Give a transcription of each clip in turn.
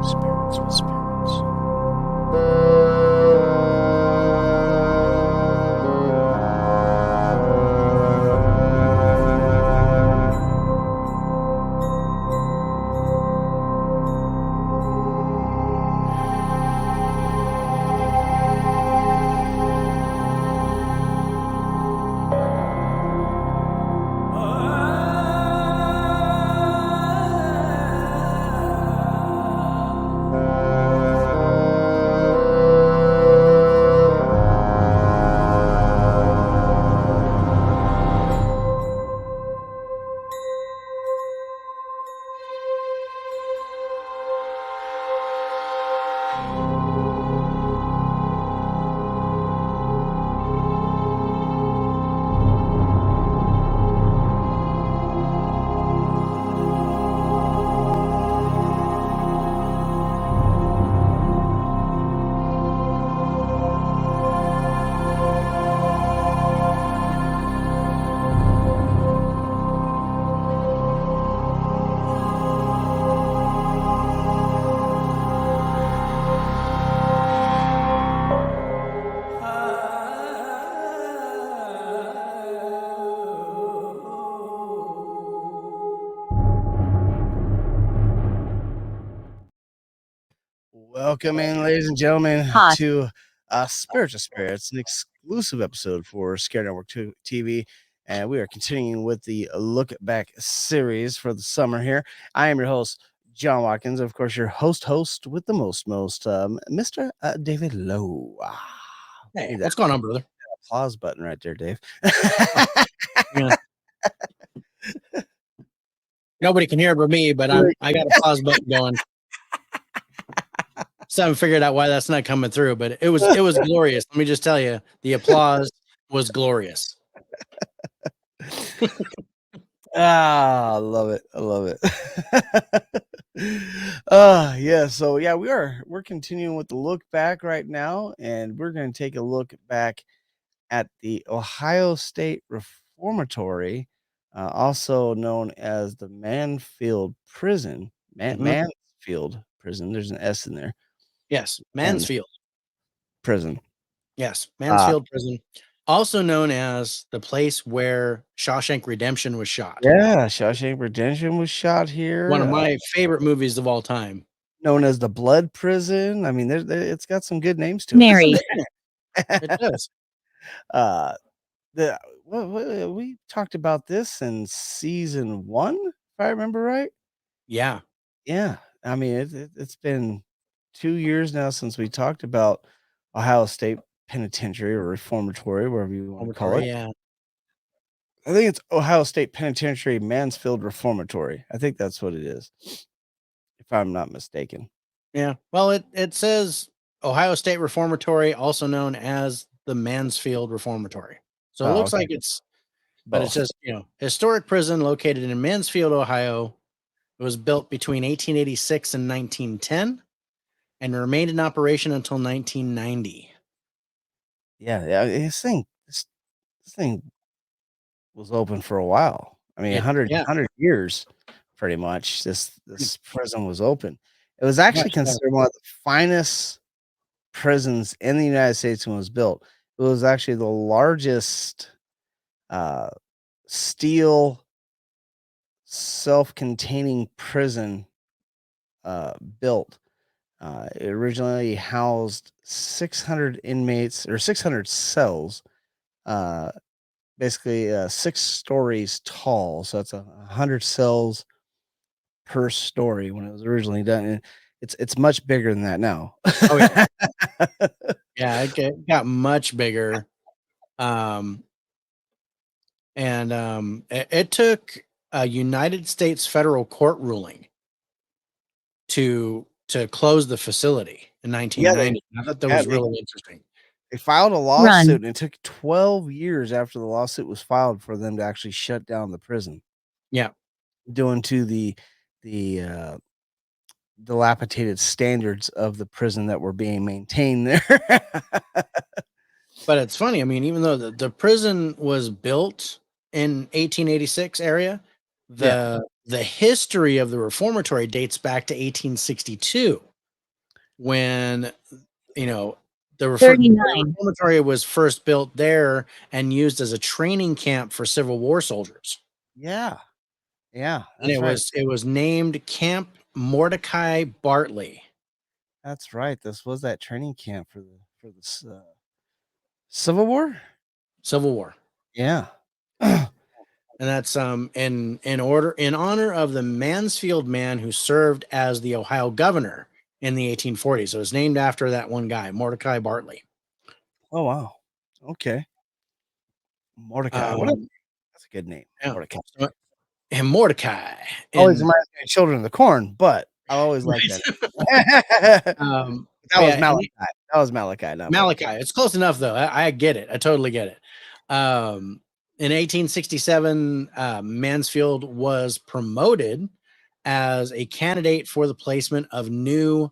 Spirits with spirits. Welcome in, ladies and gentlemen, to Spiritual Spirits, an exclusive episode for Scare Network TV. And we are continuing with the Lookback series for the summer here. I am your host, John Watkins. Of course, your host with the most, Mr. David Lowe. Hey, what's going on, brother? Applause button right there, Dave. Yeah. Nobody can hear it but me, but I got a pause button going. So I haven't figured out why that's not coming through, but it was glorious. Let me just tell you, the applause was glorious. I love it. I love it. Yeah. So yeah, we're continuing with the look back right now, and we're going to take a look back at the Ohio State Reformatory, also known as the Mansfield Prison. Mansfield Prison. There's an S in there. Yes, Mansfield Prison. Yes, Mansfield Prison, also known as the place where Shawshank Redemption was shot. Yeah, Shawshank Redemption was shot here. One of my favorite movies of all time. Known as the Blood Prison. I mean, it's got some good names to it. It does. We talked about this in season 1, if I remember right. Yeah. I mean, it's been 2 years now since we talked about Ohio State Penitentiary or Reformatory, wherever you want to call it. Yeah. I think it's Ohio State Penitentiary Mansfield Reformatory. I think that's what it is, if I'm not mistaken. Yeah. Well, it says Ohio State Reformatory, also known as the Mansfield Reformatory. So it looks like it's, but it says, historic prison located in Mansfield, Ohio. It was built between 1886 and 1910 and remained in operation until 1990. Yeah. This thing was open for a while. I mean, 100 years, pretty much. This prison was open. It was actually considered one of the finest prisons in the United States when it was built. It was actually the largest steel self-containing prison built. It originally housed 600 inmates or 600 cells, basically 6 stories tall. So it's 100 cells per story when it was originally done. And it's much bigger than that now. Oh, yeah. Yeah, it got much bigger. It took a United States federal court ruling to close the facility in 1990. I thought that was really interesting. They filed a lawsuit, and it took 12 years after the lawsuit was filed for them to actually shut down the prison. Yeah, due to the dilapidated standards of the prison that were being maintained there. But it's funny. I mean, even though the prison was built in 1886 area, the history of the reformatory dates back to 1862. when, you know, the 39. reformatory was first built there and used as a training camp for Civil War soldiers. Yeah. Yeah. And That's it was named Camp Mordecai Bartley. That's right. This was that training camp for the Civil War. Civil War. Yeah. And that's in honor of the Mansfield man who served as the Ohio governor in the 1840s. So it's named after that one guy, Mordecai Bartley. Oh wow. Okay. Mordecai. That's a good name. Yeah. Mordecai. And Mordecai. Always reminds me of Children of the Corn, but I always liked that. That was Malachi. That was Malachi, not Malachi. It's close enough though. I get it. I totally get it. In 1867, Mansfield was promoted as a candidate for the placement of new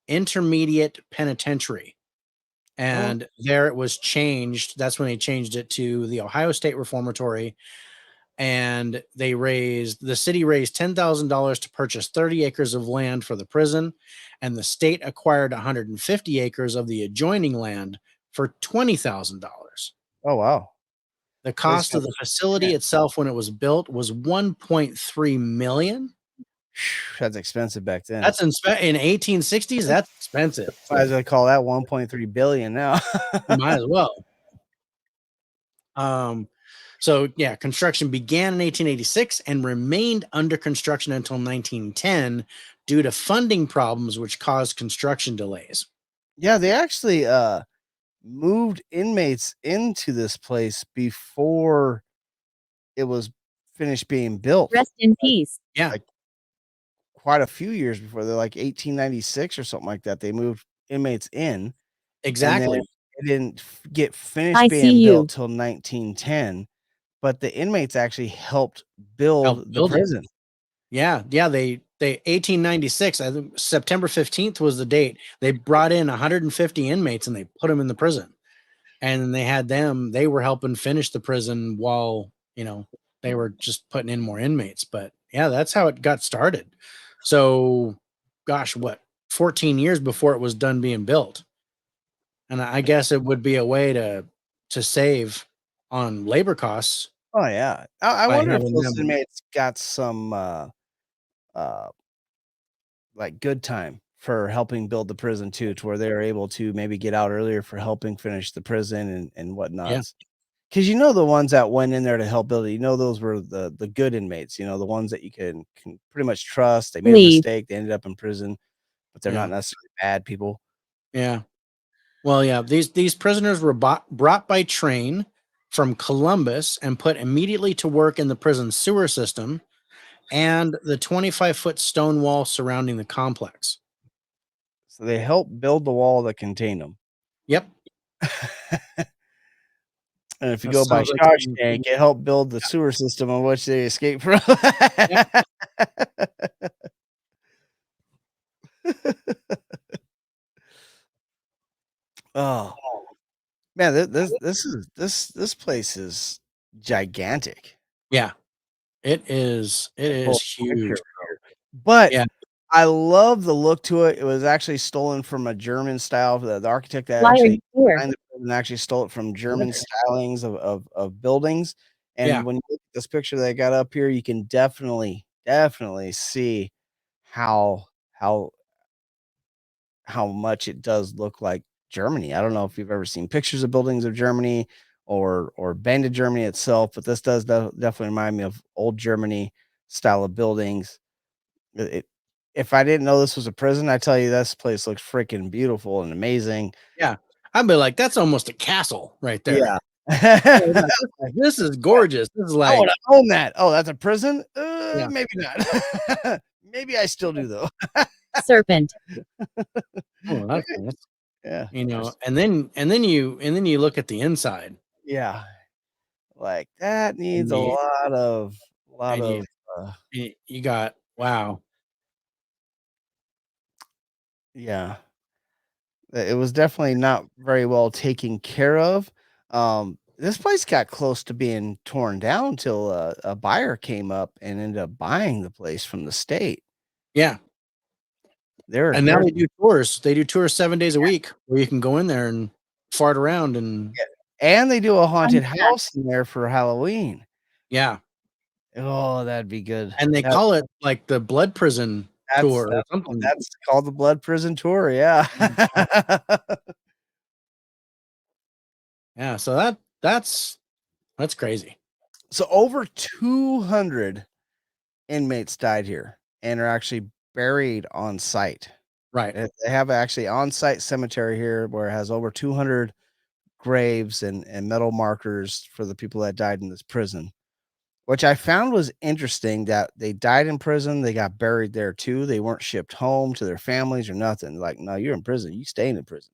intermediate penitentiary. And there it was changed. That's when they changed it to the Ohio State Reformatory. And the city raised $10,000 to purchase 30 acres of land for the prison. And the state acquired 150 acres of the adjoining land for $20,000. Oh, wow. The cost of the facility itself when it was built was $1.3 million. That's expensive back then. That's in 1860s. That's expensive. I was gonna call that 1.3 billion now. Might as well. So yeah, construction began in 1886 and remained under construction until 1910 due to funding problems which caused construction delays. Yeah, they actually moved inmates into this place before it was finished being built. Rest in peace. Yeah. Like quite a few years before. They're like 1896 or something like that. They moved inmates in. Exactly. It didn't get finished being built till 1910, but the inmates actually helped build the prison. Yeah, they 1896, I think September 15th was the date. They brought in 150 inmates and they put them in the prison. And they were helping finish the prison while, they were just putting in more inmates. But yeah, that's how it got started. So gosh, 14 years before it was done being built. And I guess it would be a way to save on labor costs. Oh yeah. I wonder if those inmates got some like good time for helping build the prison too, to where they're able to maybe get out earlier for helping finish the prison and whatnot. Yeah. Because the ones that went in there to help build it, those were the good inmates, the ones that you can pretty much trust. They made a mistake, they ended up in prison, but they're not necessarily bad people. Yeah. Well, yeah, these prisoners were brought by train from Columbus and put immediately to work in the prison sewer system and the 25-foot stone wall surrounding the complex. So they helped build the wall that contained them. Yep. And if you go by Shawshank, it helped build the sewer system on which they escaped from. Oh man, this place is gigantic. Yeah, it is. It is huge. But yeah, I love the look to it. It was actually stolen from a German style. The architect that actually stole it from German stylings of buildings. And when you look at this picture that I got up here, you can definitely see how much it does look like Germany. I don't know if you've ever seen pictures of buildings of Germany or been to Germany itself, but this does definitely remind me of old Germany style of buildings. If I didn't know this was a prison, I tell you, this place looks freaking beautiful and amazing. Yeah, I'd be like, that's almost a castle right there. Yeah. This is gorgeous. This is like, I would own that. Oh, that's a prison? Maybe not. Maybe I still do though. Serpent. Oh, that's nice. Yeah. And then you look at the inside. Yeah. Like that needs a lot of you got wow. Yeah. It was definitely not very well taken care of. This place got close to being torn down till a buyer came up and ended up buying the place from the state. Yeah. And now they do tours. They do tours 7 days a week where you can go in there and fart around and they do a haunted house in there for Halloween. Yeah. Oh, that'd be good. And they call it like the Blood Prison tour or something. That's called the Blood Prison tour. Yeah. Yeah. So that's crazy. So over 200 inmates died here and are actually buried on site. Right. They have actually on-site cemetery here where it has over 200 graves and metal markers for the people that died in this prison, which I found was interesting that they died in prison. They got buried there too. They weren't shipped home to their families or nothing. Like, no, you're in prison. You staying in prison.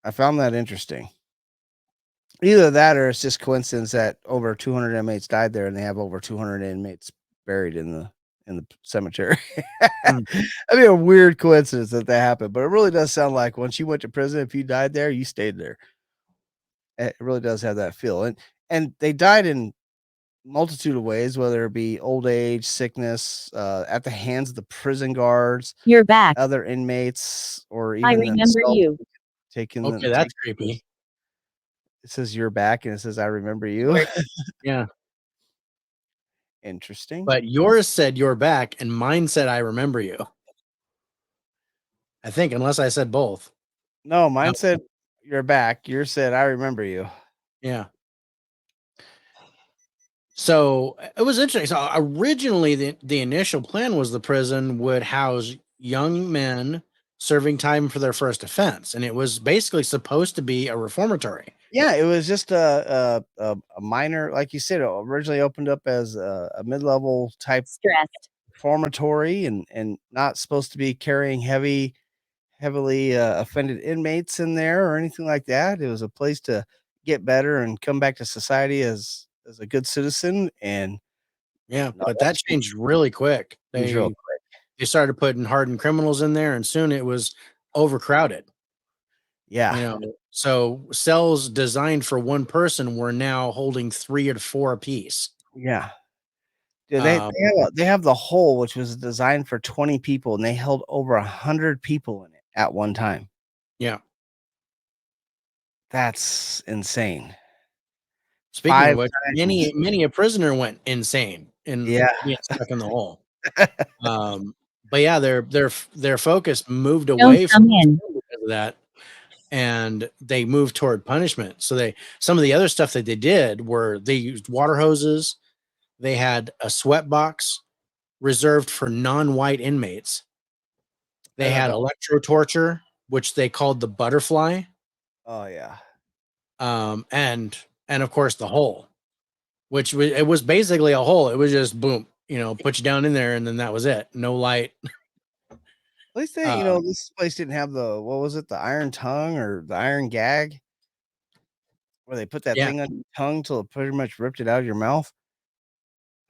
I found that interesting. Either that or it's just coincidence that over 200 inmates died there and they have over 200 inmates buried in the cemetery. That'd be a weird coincidence that happened, but it really does sound like once you went to prison, if you died there, you stayed there. It really does have that feel. And they died in multitude of ways, whether it be old age, sickness, at the hands of the prison guards, You're back. other inmates, or I even remember themselves you. taking Okay, that's creepy. It says you're back and it says I remember you. Yeah. Interesting. But yours said you're back and mine said I remember you. I think, unless I said both. No, mine said you're back. Yours said I remember you. Yeah. So it was interesting. So originally the initial plan was the prison would house young men serving time for their first offense. And it was basically supposed to be a reformatory. Yeah, it was just a minor, like you said, it originally opened up as a mid-level type Stressed. reformatory and not supposed to be carrying heavily offended inmates in there or anything like that. It was a place to get better and come back to society as a good citizen. And yeah, but that changed really quick. They started putting hardened criminals in there, and soon it was overcrowded. Yeah. So cells designed for one person were now holding 3 or 4 apiece. Yeah. Yeah, they have the hole, which was designed for 20 people, and they held over 100 people in it at one time. Yeah. That's insane. Speaking of which, many a prisoner went insane in being stuck in the hole. But yeah, their focus moved away from that, and they moved toward punishment. So some of the other stuff that they did were they used water hoses. They had a sweat box reserved for non-white inmates. They had electro torture, which they called the butterfly. Oh yeah. And of course the hole, which it was basically a hole. It was just boom, put you down in there, and then that was it. No light. At least they, this place didn't have what was it, the iron tongue or the iron gag, where they put that thing on your tongue till it pretty much ripped it out of your mouth.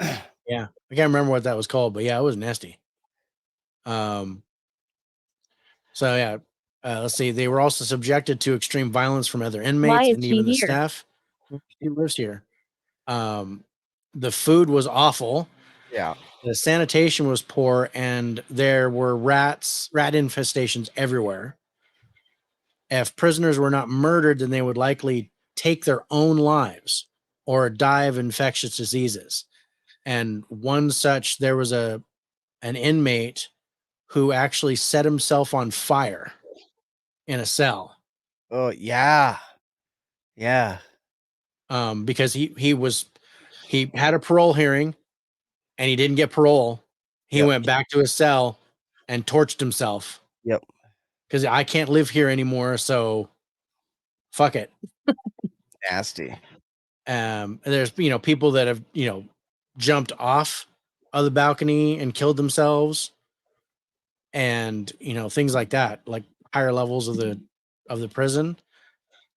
Yeah, I can't remember what that was called, but yeah, it was nasty. So yeah, let's see. They were also subjected to extreme violence from other inmates and even the staff. He lives here. The food was awful. Yeah. The sanitation was poor, and there were rat infestations everywhere. If prisoners were not murdered, then they would likely take their own lives or die of infectious diseases. And one such, there was an inmate who actually set himself on fire in a cell. Oh yeah. Yeah. Because he had a parole hearing and he didn't get parole. He went back to his cell and torched himself. Yep. Because I can't live here anymore, so fuck it. Nasty. There's people that have jumped off of the balcony and killed themselves, and things like that, like higher levels of the prison.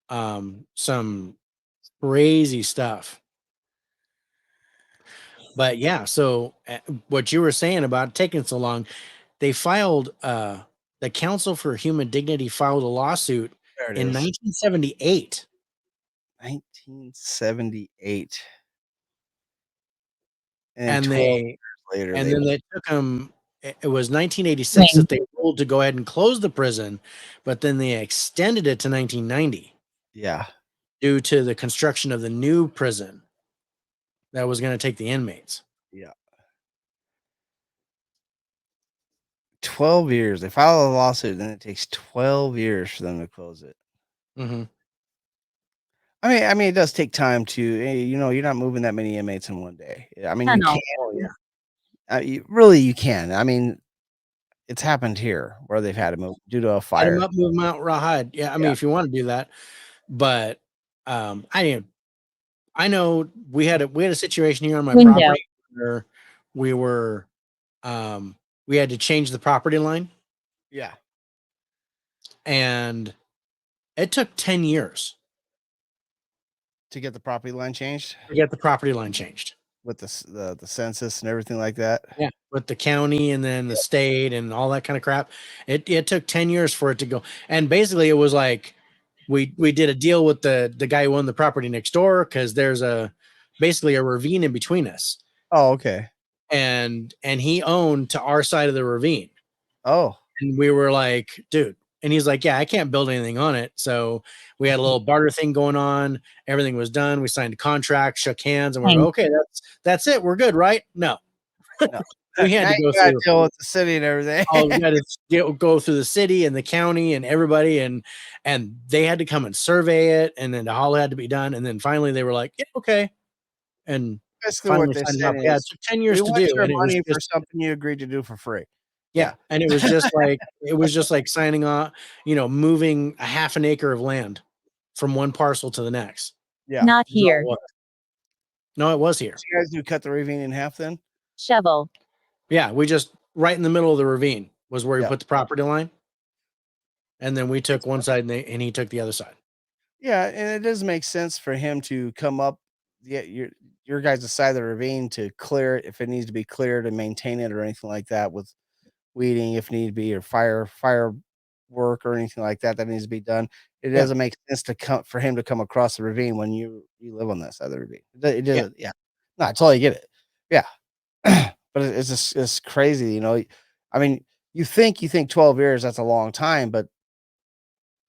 Some crazy stuff. But yeah, so what you were saying about taking so long, they filed the Council for Human Dignity filed a lawsuit in 1978. 1978. And then they took them it was 1986 that they ruled to go ahead and close the prison, but then they extended it to 1990. Yeah. Due to the construction of the new prison that was going to take the inmates. Yeah. 12 years. They file a lawsuit, then it takes 12 years for them to close it. Mm-hmm. I mean, it does take time to, you're not moving that many inmates in one day. I mean, you can. Oh, yeah. You can. I mean, it's happened here where they've had to move due to a Light 'em fire. up, move them out, rawhide. Yeah, I mean, if you want to do that, but I know we had a situation here on my property where we were we had to change the property line, Yeah. and it took 10 years To get the property line changed to get the property line changed. with the census and everything like that. Yeah, with the county and then the state and all that kind of crap. It took 10 years for it to go. And basically it was like we did a deal with the guy who owned the property next door, because there's basically a ravine in between us. Oh, okay. And he owned to our side of the ravine. Oh. And we were like, dude. And he's like, yeah, I can't build anything on it. So we had a little barter thing going on. Everything was done. We signed a contract, shook hands, and we're like, okay, that's it. We're good, right? No. We had to go through deal with the city and everything. we had to go through the city and the county and everybody, and they had to come and survey it, and then the hall had to be done, and then finally they were like, yeah, okay. And basically finally what they signed it said off. Yeah, it took 10 years to do, your and it was money for just something you agreed to do for free. yeah, and it was just like signing off, moving a half an acre of land from one parcel to the next. Yeah. Not here. No, it was here. So you guys do cut the ravine in half then? Shovel. Yeah, we just right in the middle of the ravine was where we Yeah. put the property line. And then we took one side and he took the other side. Yeah, and it does make sense for him to come up your guys' side of the ravine to clear it if it needs to be cleared and maintain it or anything like that, with weeding if need be, or fire work or anything like that needs to be done. It doesn't make sense for him to come across the ravine when you live on that side of the ravine. It doesn't. Yeah. No, I totally get it. Yeah. But it's crazy, I mean, you think 12 years, that's a long time, but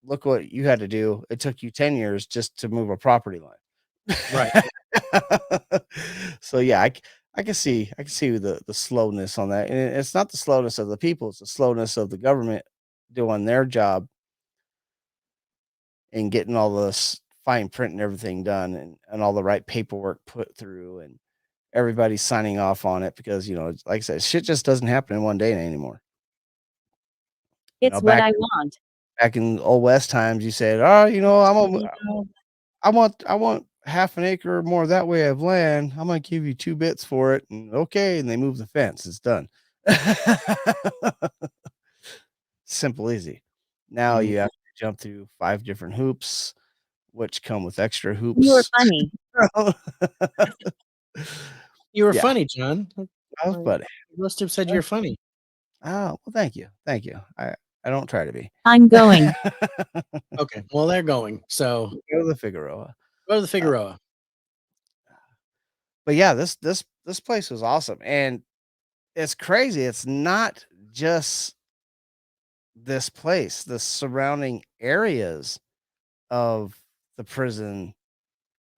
look what you had to do. It took you 10 years just to move a property line. Right. So yeah, I can see the slowness on that. And it's not the slowness of the people, it's the slowness of the government doing their job and getting all this fine print and everything done, and all the right paperwork put through, and everybody's signing off on it, because like I said, shit just doesn't happen in one day anymore. It's what I want. Back in old West times, you said, "Oh, I want half an acre or more that way of land. I'm gonna give you 2 bits for it." And okay, and they move the fence. It's done. Simple, easy. Now you have to jump through 5 different hoops, which come with extra hoops. You were funny. You were funny, John. I was funny. You must have said you're funny. Oh, well, thank you. I don't try to be. I'm going. Okay, well, they're going. So Go to the Figueroa. But yeah, this place was awesome, and it's crazy. It's not just this place; the surrounding areas of the prison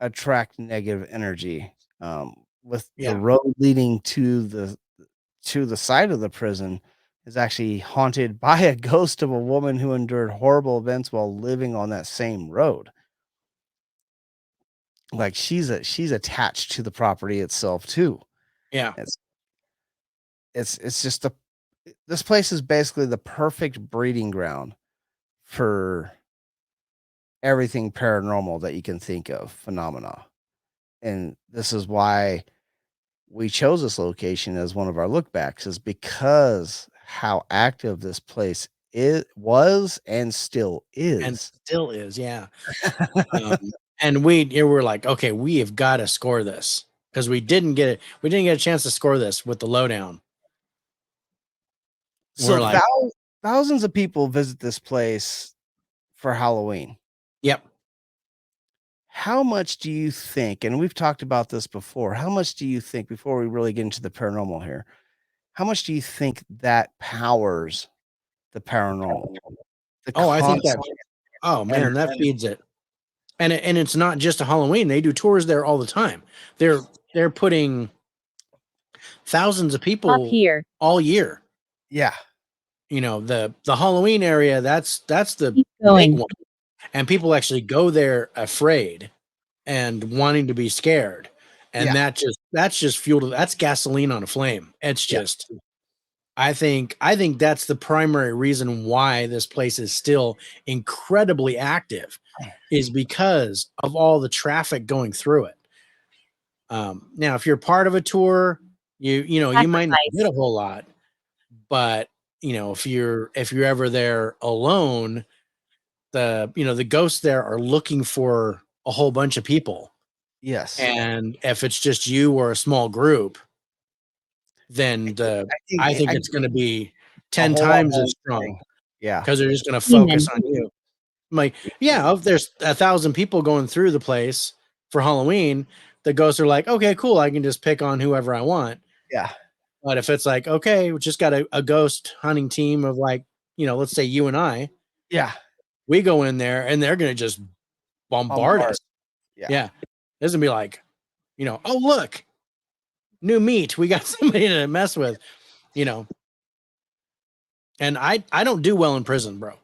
attract negative energy. With the road leading to the side of the prison is actually haunted by a ghost of a woman who endured horrible events while living on that same road. Like she's attached to the property itself too. Yeah. It's just this place is basically the perfect breeding ground for everything paranormal that you can think of, phenomena. And this is why we chose this location as one of our lookbacks, is because how active this place was and still is. Yeah. And we were like, okay, we have got to score this, because we didn't get a chance to score this with the lowdown. So thousands of people visit this place for Halloween. Yep. How much do you think, and we've talked about this before, how much do you think, before we really get into the paranormal here, how much do you think that powers the paranormal? I think that. constant Oh man, and that feeds it. And it's not just a Halloween. They do tours there all the time. They're putting thousands of Up people here. all year. yeah, The Halloween area, that's the Keep big going. one. And people actually go there afraid and wanting to be scared. And Yeah. that's just fuel. That's gasoline on a flame. It's Yeah. just I think that's the primary reason why this place is still incredibly active is because of all the traffic going through it. Now, if you're part of a tour, you might not get a whole lot, but if you're ever there alone, the ghosts there are looking for a whole bunch of people, Yes. and if it's just you or a small group, then I think it's going to be 10 times as strong. Yeah. Because they're just going to focus on you. I'm like, yeah, if there's 1,000 people going through the place for Halloween, the ghosts are like, okay, cool, I can just pick on whoever I want. Yeah. But if it's like, okay, we just got a ghost hunting team of like, let's say you and I, Yeah. we go in there and they're going to just bombard us. Yeah. It's going to be like, oh, look, new meat. We got somebody to mess with, And I don't do well in prison, bro.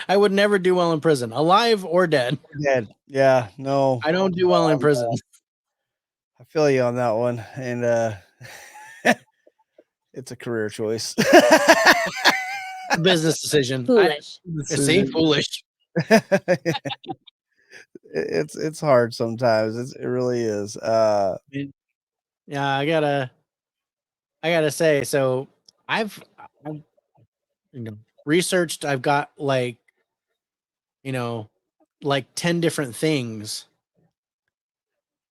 I would never do well in prison, alive or dead. Dead. Yeah. No. I don't do well in prison. I feel you on that one, and it's a career choice. A business decision. Foolish. See, foolish. It's hard sometimes. It really is. Yeah, I gotta say, so I've researched. I've got like 10 different things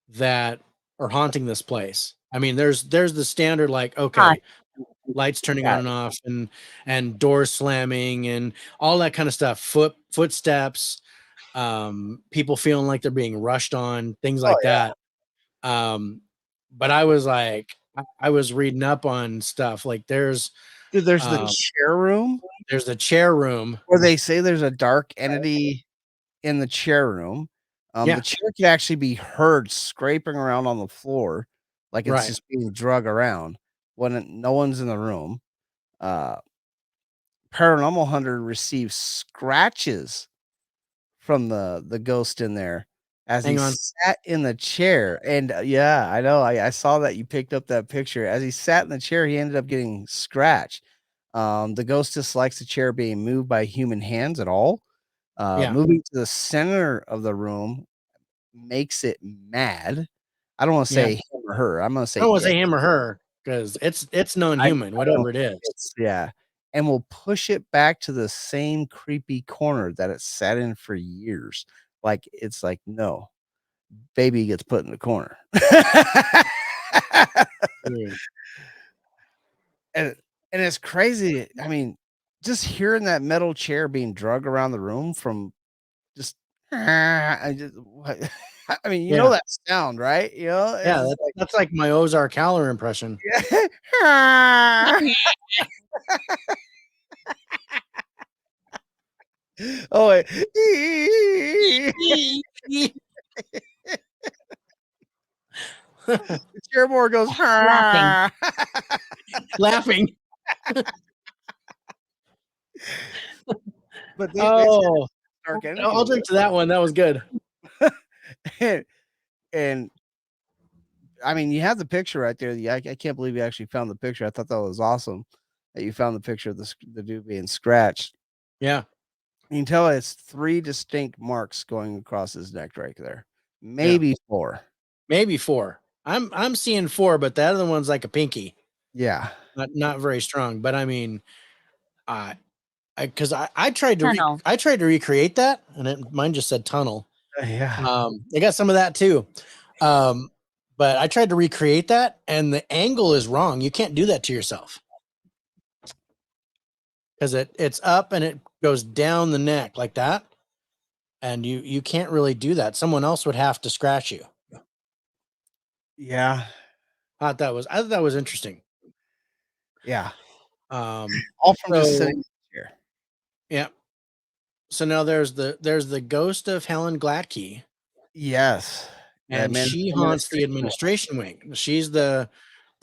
that are haunting this place. I mean, there's the standard like, okay, lights turning on and off, and doors slamming and all that kind of stuff. Footsteps, people feeling like they're being rushed on, things like that. But I was like, I was reading up on stuff like there's the chair room. There's the chair room where they say there's a dark entity in the chair room. The chair can actually be heard scraping around on the floor, like it's just being drug around when no one's in the room. Paranormal hunter receives scratches from the ghost in there as he sat in the chair. And yeah, I know. I saw that you picked up that picture. As he sat in the chair, he ended up getting scratched. The ghost dislikes the chair being moved by human hands at all. Moving to the center of the room makes it mad. I don't want to say him or her. I'm going to say I don't want to say him or her because it's non-human, whatever it is. Yeah. And we'll push it back to the same creepy corner that it sat in for years. Like, it's like, no, baby gets put in the corner. And it's crazy. I mean, just hearing that metal chair being dragged around the room from just, I mean, you know that sound, right? Yeah, that's like my Ozark Howler impression. Oh, wait. The chairboard goes laughing. But I'll drink to that one. That was good. and I mean, you have the picture right there. I can't believe you actually found the picture. I thought that was awesome that you found the picture of the dude being scratched. Yeah. You can tell it's 3 distinct marks going across his neck right there. Maybe 4. Maybe 4. I'm seeing 4, but the other one's like a pinky. Yeah. Not very strong, but I mean, because I tried to recreate that, and mine just said tunnel. Yeah. I got some of that too. But I tried to recreate that, and the angle is wrong. You can't do that to yourself because it's up and it goes down the neck like that, and you can't really do that. Someone else would have to scratch you. Yeah. I thought that was interesting. Yeah. Um, All from just so sitting here. yeah. So now there's the ghost of Helen Gladkey, Yes. That and man she haunts the administration. administration wing. She's the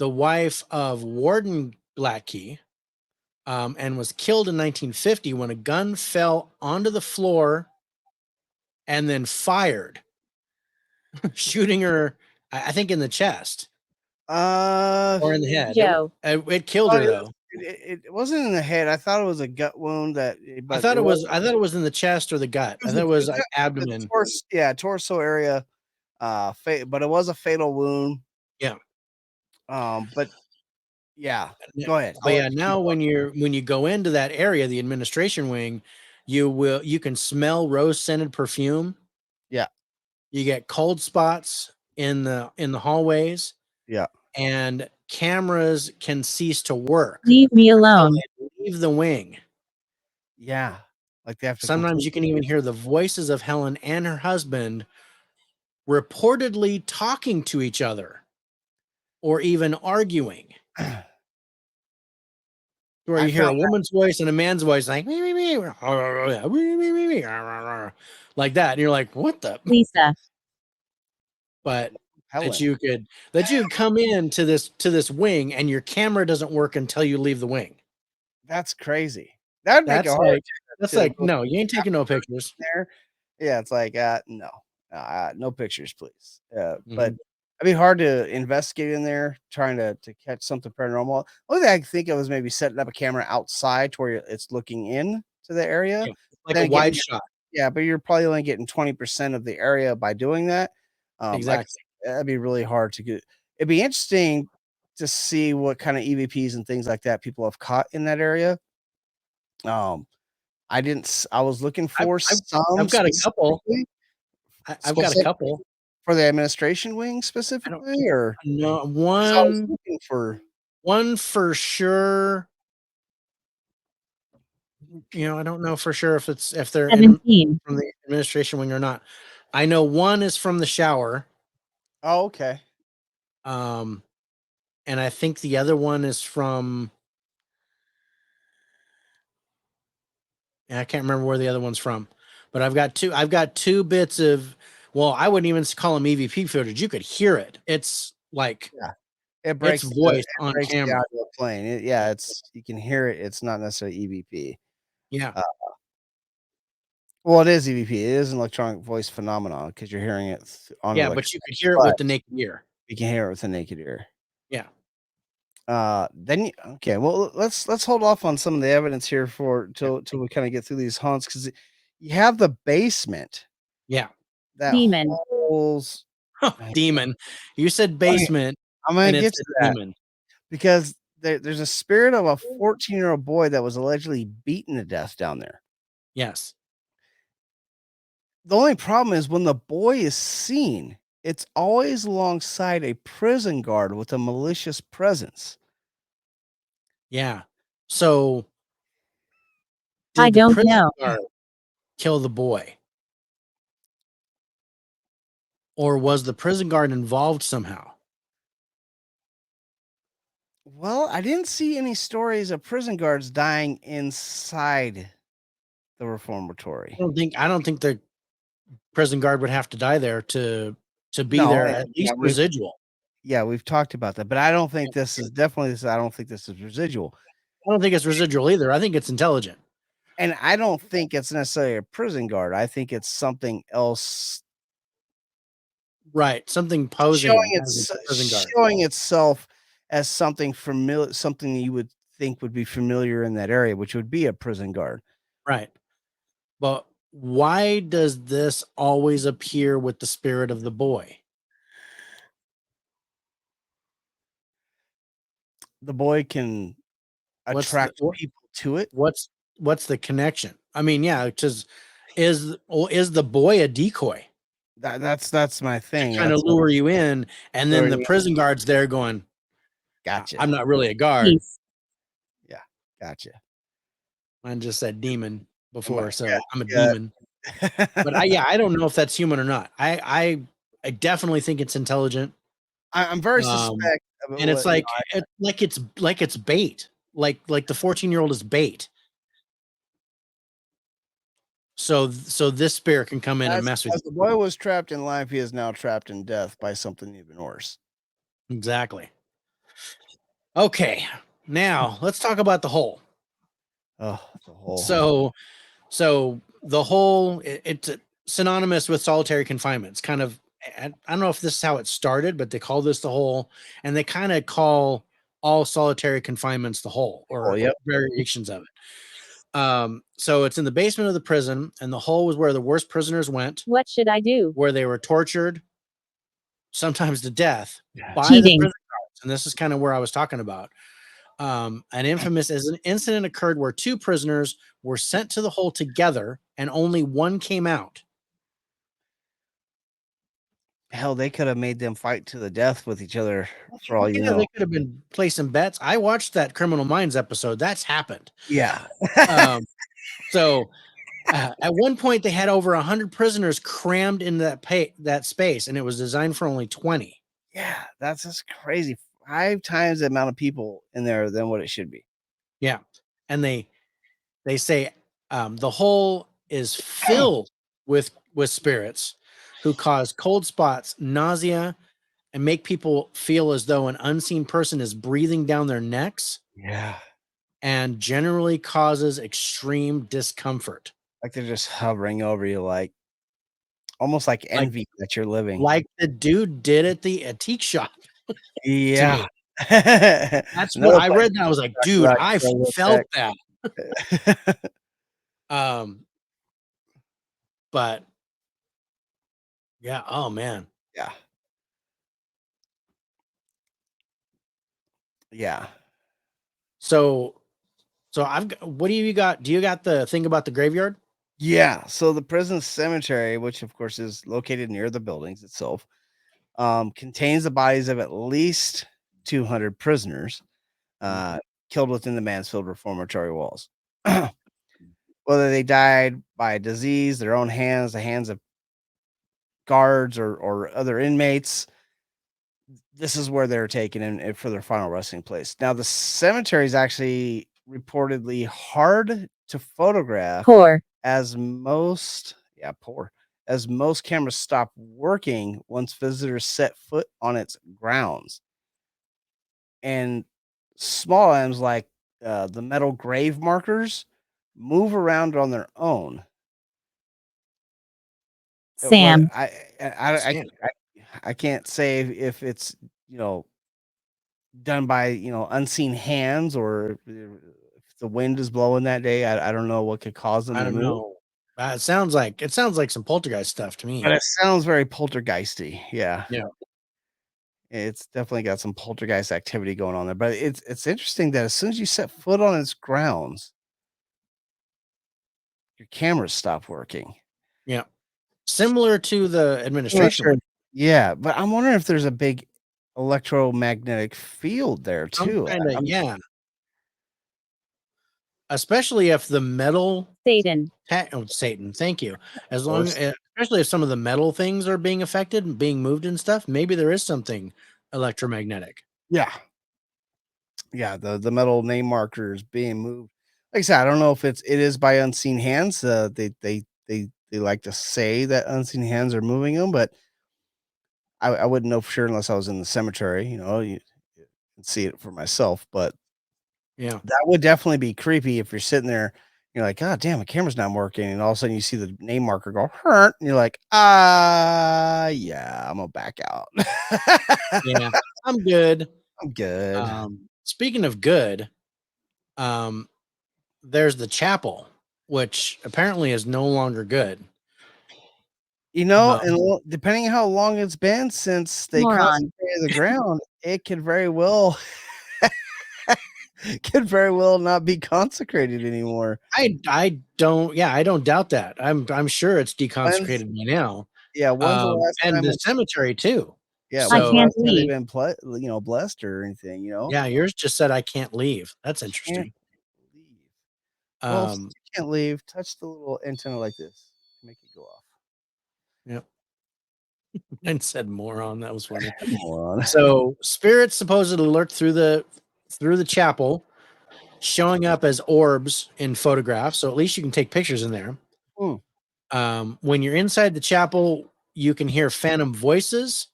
wife of Warden Gladkey, and was killed in 1950 when a gun fell onto the floor and then fired, shooting her, I think, in the chest or in the head. Joe. It killed her though. It wasn't in the head. I thought it was a gut wound I but thought it it was in the chest or the gut. I thought it was like the abdomen. torso area. But it was a fatal wound. Yeah. But yeah, go ahead. But yeah, now when you go into that area, the administration wing, you can smell rose scented perfume. Yeah. You get cold spots in the hallways. Yeah. And cameras can cease to work. Leave me alone. Leave the wing. Yeah. Like they have to Sometimes you can even hear the voices of Helen and her husband reportedly talking to each other or even arguing. Where you hear a woman's voice and a man's voice like like that, and you're like, what the Lisa. But Helen. that you could come into this wing and your camera doesn't work until you leave the wing. That's crazy. That'd make it hard. That's like, no, you ain't taking no pictures there. Yeah, it's like no. No pictures, please. But Mhm. it'd be hard to investigate in there, trying to catch something paranormal. Only thing I could think of is maybe setting up a camera outside to where it's looking in to the area. Yeah, like Then a again, wide shot. Yeah, but you're probably only getting 20% of the area by doing that. Exactly. That'd be really hard to get. It'd be interesting to see what kind of EVPs and things like that people have caught in that area. I was looking for some. I've got a couple. I've got a couple for the administration wing specifically, or no I was looking for one for sure. I don't know for sure if they're from the administration wing or not. I know one is from the shower. Oh, okay. And I think the other one is from. I can't remember where the other one's from, but I've got two bits of. Well, I wouldn't even call them EVP footage. You could hear it. It's like it breaks its voice on breaks camera. The audio playing. It's you can hear it. It's not necessarily EVP. Yeah. Well, it is EVP. It is an electronic voice phenomenon because you're hearing it on. Yeah, but you could hear it with the naked ear. You can hear it with the naked ear. Yeah. Okay. Well, let's hold off on some of the evidence here till we kind of get through these haunts, because you have the basement. Yeah. That demon. Holds, demon. You said basement. I'm gonna get to that demon. Because there's a spirit of a 14-year-old boy that was allegedly beaten to death down there. Yes. The only problem is when the boy is seen, it's always alongside a prison guard with a malicious presence. Yeah. So I don't know. Kill the boy? Or was the prison guard involved somehow? Well, I didn't see any stories of prison guards dying inside the reformatory. I don't think the prison guard would have to die there to be there, at least residual. Yeah, we've talked about that, but I don't think this is I don't think this is residual. I don't think it's residual either. I think it's intelligent. And I don't think it's necessarily a prison guard. I think it's something else. Right. Something posing showing itself as something familiar, something you would think would be familiar in that area, which would be a prison guard. Right. But why does this always appear with the spirit of the boy? The boy can attract people to it. What's the connection? I mean, yeah, just is the boy a decoy? That's my thing. Trying to lure you in, and then the prison guard's there going, "Gotcha. I'm not really a guard." Yeah, gotcha. I just said demon before, so I'm a demon. But I don't know if that's human or not. I definitely think it's intelligent. I'm very Um, suspect of and it's what, like it's bait. Like the 14-year-old is bait. So this spirit can come in and mess with as the boy was trapped in life, he is now trapped in death by something even worse. you. Exactly. Okay. Now let's talk about the hole. Oh, the whole. So the hole, it's synonymous with solitary confinement. It's kind of, I don't know if this is how it started, but they call this the hole, and they kind of call all solitary confinements the hole, Oh, or yep. variations of it. So it's in the basement of the prison, and the hole was where the worst prisoners went, What should I do? where they were tortured, sometimes to death, by the Cheating. prison guards. And this is kind of where I was talking about. An infamous as an incident occurred where two prisoners were sent to the hole together and only one came out. Hell, they could have made them fight to the death with each other for all you Yeah, know. they could have been placing bets. I watched that Criminal Minds episode. That's happened. Yeah. So at one point, they had over 100 prisoners crammed in that space, and it was designed for only 20. Yeah, that's just crazy. 5 times the amount of people in there than what it should be. Yeah, and they say the hole is filled with spirits who cause cold spots, nausea, and make people feel as though an unseen person is breathing down their necks, Yeah. and generally causes extreme discomfort. Like they're just hovering over you, like almost like Like envy that you're living. the dude did at the antique shop to Yeah. me. That's what Another I place read, and I was like, to talk dude, about I Killer felt Tech. that. But yeah, oh man. Yeah. Yeah. So I've got, what do you got? Do you got the thing about the graveyard? Yeah. So the prison cemetery, which of course is located near the buildings itself, contains the bodies of at least 200 prisoners killed within the Mansfield Reformatory walls. Whether they died by disease, their own hands, the hands of guards or other inmates, this is where they're taken in for their final resting place. Now, the cemetery is actually reportedly hard to photograph Poor. as most, yeah, poor, as most cameras stop working once visitors set foot on its grounds. And small items like the metal grave markers move around on their own. What Sam. Sam. I can't say if it's, you know, done by, you know, unseen hands or if the wind is blowing that day. I don't know what could cause them I to don't move, know. It sounds like some poltergeist stuff to but me. it sounds very poltergeisty. Yeah. Yeah. It's definitely got some poltergeist activity going on there. But it's interesting that as soon as you set foot on its grounds, your cameras stop working. Yeah. Similar to the I'm not administration sure. one. Yeah, but I'm wondering if there's a big electromagnetic field there Some too. kind of, I'm yeah. Especially if the metal Satan. Satan, thank you. of As long course. especially if some of the metal things are being affected and being moved and stuff, maybe there is something electromagnetic. Yeah. Yeah, the metal name markers being moved. Like I said, I don't know if it is by unseen hands. They like to say that unseen hands are moving them, but I wouldn't know for sure unless I was in the cemetery. You know, you can see it for myself. But Yeah. that would definitely be creepy if you're sitting there. You're like, God damn, the camera's not working, and all of a sudden you see the name marker go, "Hurt," and you're like, yeah, I'm gonna back out. Yeah. I'm good. I'm good. Speaking of good, um, there's the chapel, which apparently is no longer good. You know, Um, and depending on how long it's been since they Moron. consecrated the ground, it could very well could very well not be consecrated anymore. I don't, yeah, I don't doubt that. I'm sure it's When's deconsecrated by now. when's the last And time the it cemetery too. I when's the So can't last time they've leave. been blessed or anything, you know? yeah, yours just said I can't leave. That's Can't interesting. leave. Well, since Um, you can't leave, touch the little antenna like this. Make it go off. yeah. And said moron. That was funny. Moron. So spirits supposedly lurk through the chapel, showing up as orbs in photographs. So at least you can take pictures in there. When you're inside the chapel, you can hear phantom voices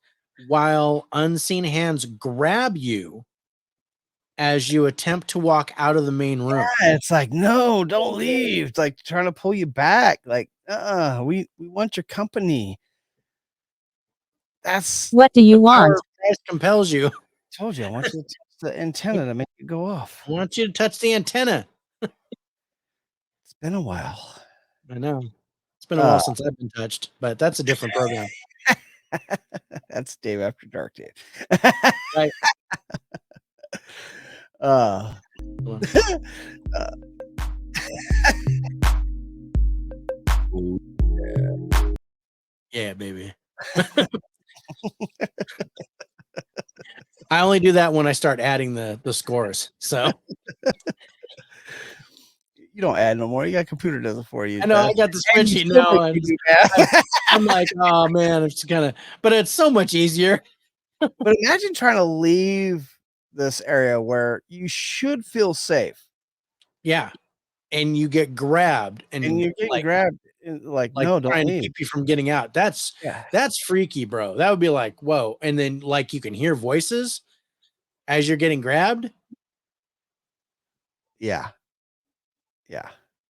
while unseen hands grab you as you attempt to walk out of the main room. Yeah, it's like, no, don't leave. It's like trying to pull you back. Like, we want your company. That's What do you want? Christ compels you. I told you, I want you to touch the antenna to make it go off. I want you to touch the antenna. It's been a while. I know. It's been a while since I've been touched, but that's a different program. That's Dave After Dark, Dave. Right. Yeah, baby. I only do that when I start adding the scores. So you don't add no more. You got a computer does it for you. I know I got the spreadsheet now. I'm like, oh man, it's but it's so much easier. But imagine trying to leave this area where you should feel safe. Yeah. And you get grabbed and you're getting grabbed. Like, no, don't trying leave. to keep you from getting out. That's freaky, bro. That would be like, whoa. And then like you can hear voices as you're getting grabbed. Yeah.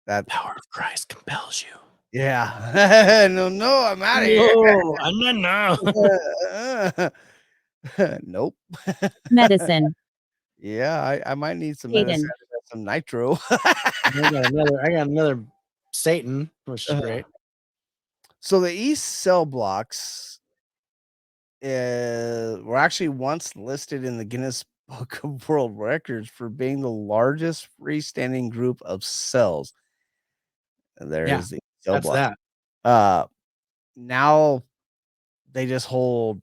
That power of Christ compels you. Yeah. no, I'm out of here. No. Nope. Medicine. Yeah, I might need some medicine, some nitro. I got another Satan, which is great. So the East cell blocks were actually once listed in the Guinness Book of World Records for being the largest freestanding group of cells. And there is the cell block. Now they just hold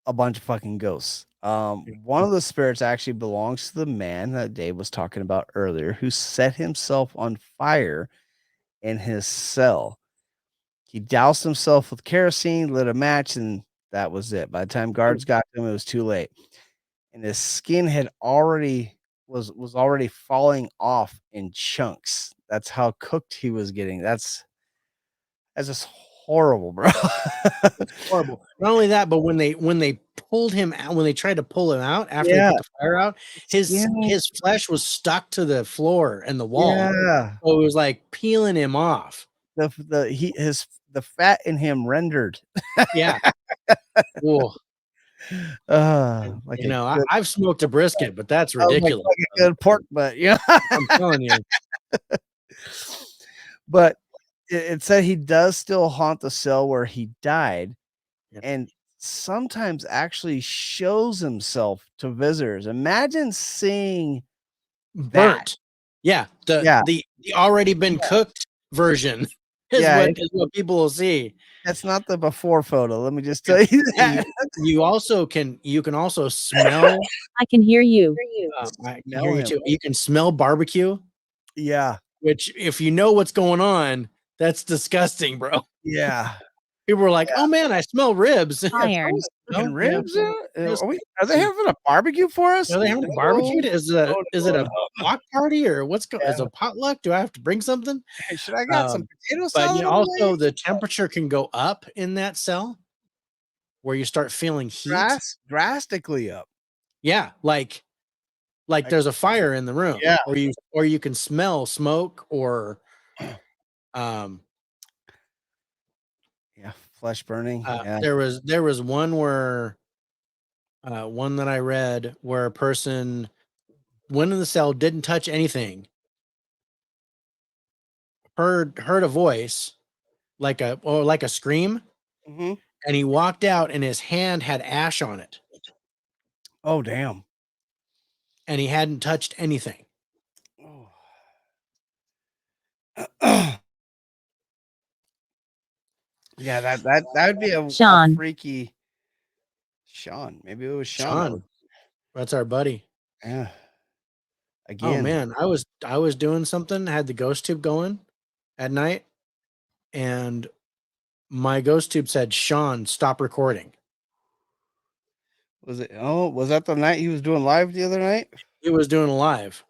a bunch of fucking ghosts. One of the spirits actually belongs to the man that Dave was talking about earlier, who set himself on fire in his cell. He doused himself with kerosene, lit a match, and that was it. By the time guards got to him, it was too late. And his skin had already was already falling off in chunks. That's how cooked he was getting. That's just horrible, bro. Horrible. Not only that, but when they pulled him out, when they tried to pull him out after they put the fire out, his flesh was stuck to the floor and the wall. Yeah. So it was like peeling him off. The fat in him rendered. Yeah. Cool. Like I've smoked a brisket, but that's ridiculous. Like a good pork butt, yeah. I'm telling you. But it said he does still haunt the cell where he died, and sometimes actually shows himself to visitors. Imagine seeing burnt. The already been cooked version is what people will see. That's not the before photo. Let me just tell you that. You can also smell. I can hear you. I can hear you too. You can smell barbecue. Yeah. Which, if you know what's going on, that's disgusting, bro. Yeah. People were like, "Oh man, I smell ribs." Iron. Ribs? Are they having a barbecue for us? Are they having a barbecue? Is it a block party or what's going? Is it a potluck? Do I have to bring something? Should I got some potato But salad? also the temperature can go up in that cell, where you start feeling heat drastically up. Yeah, like there's a fire in the room. Yeah, or you can smell smoke or flesh burning. There was one where one that I read where a person went in the cell, didn't touch anything, heard a voice like a scream, and he walked out and his hand had ash on it. Oh damn. And he hadn't touched anything. Yeah, that would be a freaky Sean. Maybe it was Sean. That's our buddy. Yeah. Again. Oh man, I was doing something, had the ghost tube going at night, and my ghost tube said, Sean, stop recording. Was it? Oh, was that the night he was doing live the other night? He was doing a live.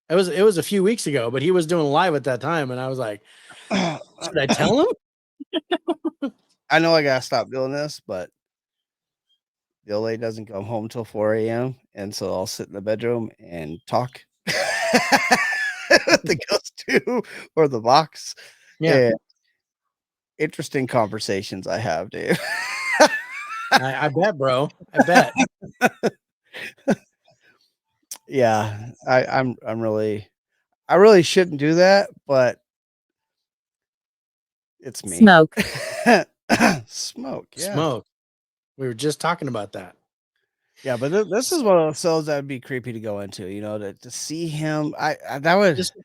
It was a few weeks ago, but he was doing a live at that time, and I was like, should I tell him? I know I gotta stop doing this, but the old lady doesn't come home till 4 a.m. and so I'll sit in the bedroom and talk with the ghost tube or the box. Yeah. And interesting conversations I have, Dave. I bet, bro. I bet. Yeah, I really shouldn't do that, but it's me. Smoke. Smoke, yeah. Smoke. We were just talking about that. Yeah, but this is one of those shows that would be creepy to go into, to see him. That would This would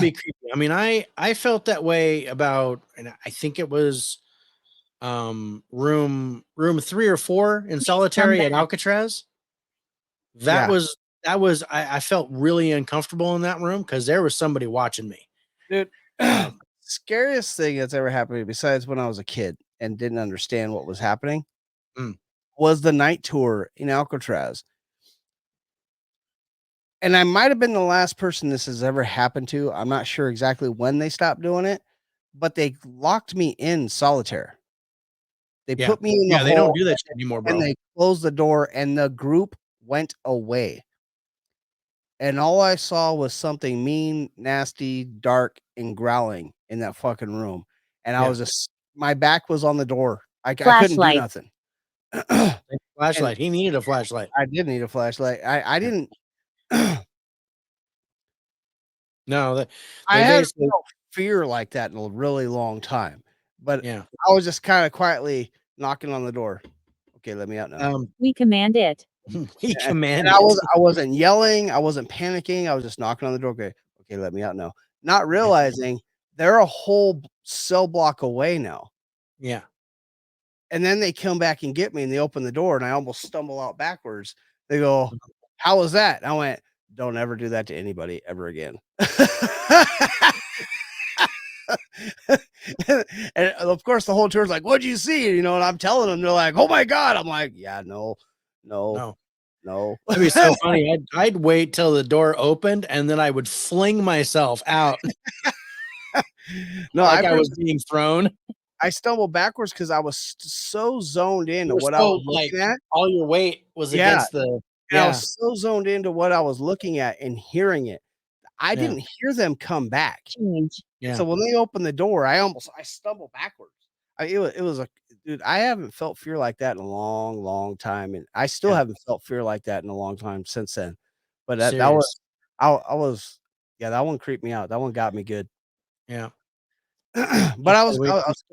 be creepy. I mean, I felt that way about, and I think it was room 3 or 4 in solitary at Alcatraz. That was I felt really uncomfortable in that room because there was somebody watching me. Dude, scariest thing that's ever happened to me, besides when I was a kid and didn't understand what was happening, was the night tour in Alcatraz. And I might have been the last person this has ever happened to. I'm not sure exactly when they stopped doing it, but they locked me in solitaire. They put me in the hole. They don't do that shit anymore, bro. And they closed the door and the group went away. And all I saw was something mean, nasty, dark, and growling in that fucking room. And I was just, my back was on the door. I couldn't do nothing. Flashlight. He needed a flashlight. I did need a flashlight. I didn't. No, I haven't felt fear like that in a really long time. But I was just kind of quietly knocking on the door. Okay, let me out now. We command it. We command it. I wasn't yelling. I wasn't panicking. I was just knocking on the door. Okay, let me out now. Not realizing they're a whole cell block away now. Yeah. And then they come back and get me and they open the door and I almost stumble out backwards. They go, how was that? And I went, don't ever do that to anybody ever again. And of course the whole tour's like, what'd you see? And I'm telling them, they're like, oh my God. I'm like, yeah, no. That'd be so funny. I'd wait till the door opened and then I would fling myself out. No, like I was being thrown. I stumbled backwards because I was so zoned into what I was looking at. All your weight was against the. I was so zoned into what I was looking at and hearing it. I didn't hear them come back. Yeah. So when they opened the door, I stumbled backwards. It was dude, I haven't felt fear like that in a long, long time. And I still haven't felt fear like that in a long time since then. But that was, that one creeped me out. That one got me good. Yeah. But I was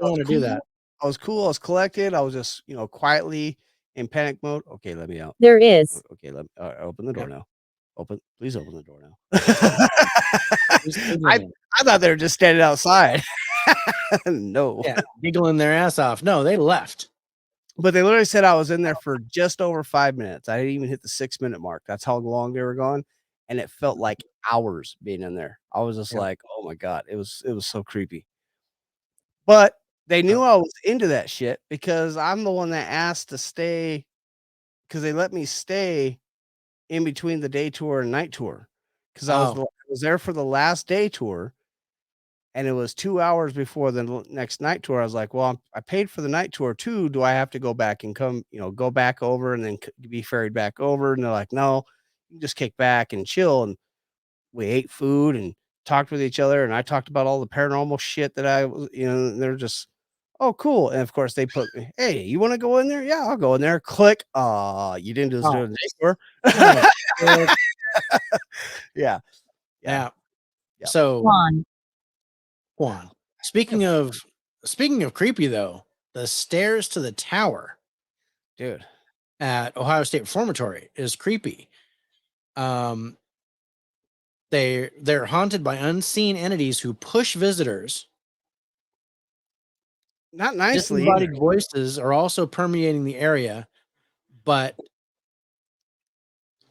cool. Do that. I was cool. I was collected. I was just, quietly in panic mode. Okay, let me out. There is. Okay, let me open the door now. Please open the door now. I thought they were just standing outside. No. Yeah, giggling their ass off. No, they left. But they literally said I was in there for just over 5 minutes. I didn't even hit the 6-minute mark. That's how long they were gone. And it felt like hours being in there. I was just like, oh my God, it was so creepy. But they knew I was into that shit because I'm the one that asked to stay, because they let me stay in between the day tour and night tour. Because I was there for the last day tour. And it was 2 hours before the next night tour. I was like, well, I paid for the night tour too. Do I have to go back and go back over and then be ferried back over? And they're like, no, you just kick back and chill. And we ate food and talked with each other. And I talked about all the paranormal shit that I was, they're just, oh, cool. And of course they put, hey, you want to go in there? Yeah, I'll go in there. Click. You didn't do this during the day tour. Yeah. So Juan. Speaking of creepy though, the stairs to the tower, dude, at Ohio State Reformatory is creepy. They're haunted by unseen entities who push visitors. Not nicely. Disembodied voices are also permeating the area, but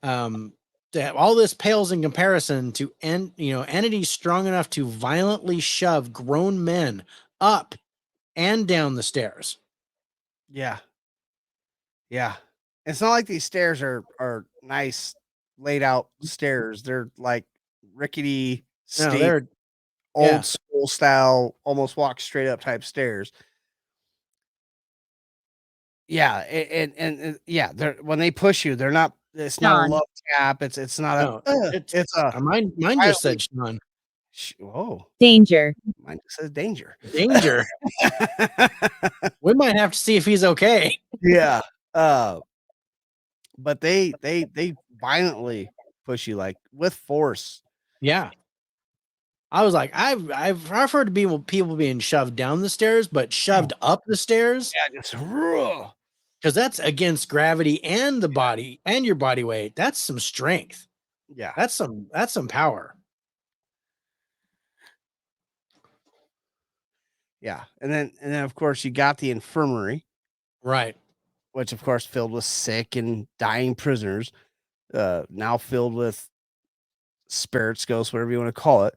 all this pales in comparison to entities strong enough to violently shove grown men up and down the stairs. Yeah. Yeah. It's not like these stairs are nice laid out stairs. They're like rickety, No, steep, they're old school style, almost walk straight up type stairs. Yeah, and yeah, they're when they push you, they're not. It's not a Sean. love tap. It's not no, a. It's a. mine just said Sean. Whoa, Danger. mine just says danger. Danger. We might have to see if he's okay. Yeah. But they violently push you like with force. Yeah. I was like, I've heard of people being shoved down the stairs, but shoved up the stairs. Yeah, just Because that's against gravity and the body and your body weight. That's some strength. yeah. That's some power. Yeah. And then of course you got the infirmary, Right. which of course filled with sick and dying prisoners, now filled with spirits, ghosts, whatever you want to call it.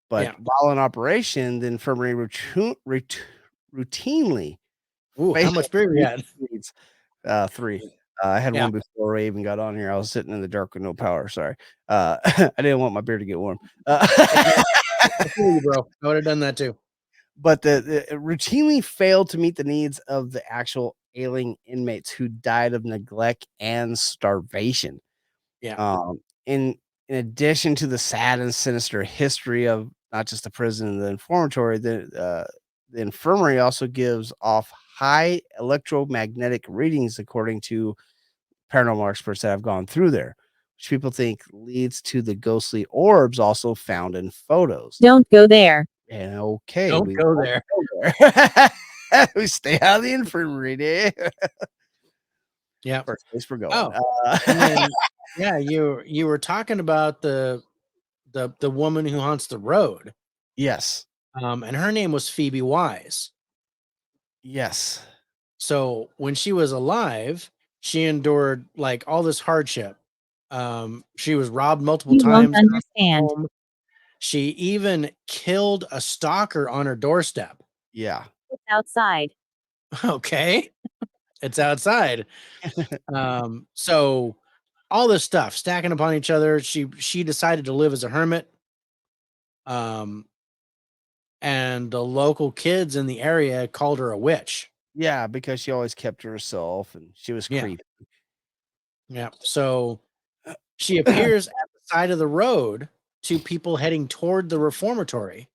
But while in operation, the infirmary routinely. Ooh, how much beer we had? 3. I had one before I even got on here. I was sitting in the dark with no power. Sorry. I didn't want my beer to get warm. I feel you, bro. I would have done that too. But it routinely failed to meet the needs of the actual ailing inmates who died of neglect and starvation. Yeah. In addition to the sad and sinister history of not just the prison and the reformatory, the infirmary also gives off high electromagnetic readings, according to paranormal experts that have gone through there, which people think leads to the ghostly orbs also found in photos. Don't go there. And okay, Don't go there. We stay out of the infirmary, dude. Yeah. First place we're going. Oh, and then, yeah, you were talking about the woman who haunts the road. Yes. And her name was Phoebe Wise. Yes. So when she was alive, she endured like all this hardship. She was robbed multiple times. Won't understand. She even killed a stalker on her doorstep. Yeah. It's outside. Okay. It's outside. So all this stuff stacking upon each other. She decided to live as a hermit. And the local kids in the area called her a witch. Yeah, because she always kept to herself and she was creepy. Yeah. So she appears at the side of the road to people heading toward the reformatory,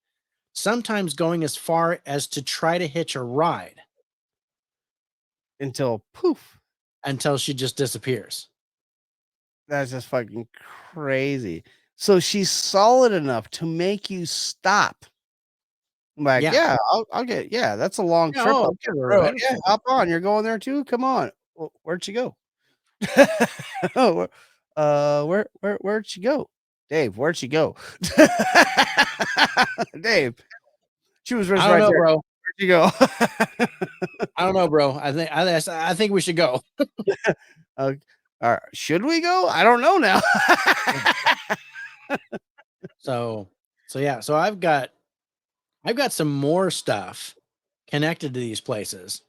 sometimes going as far as to try to hitch a ride. Until poof. Until she just disappears. That's just fucking crazy. So she's solid enough to make you stop. I'm like, yeah, I'll get, that's a long trip up the road. Yeah, hop on. You're going there too? Come on. Well, where'd she go? Where'd she go? Dave, where'd she go? Dave, she was right there, bro. Where'd she go? I don't know, bro. I think we should go. Should we go? I don't know now. So yeah. So I've got some more stuff connected to these places.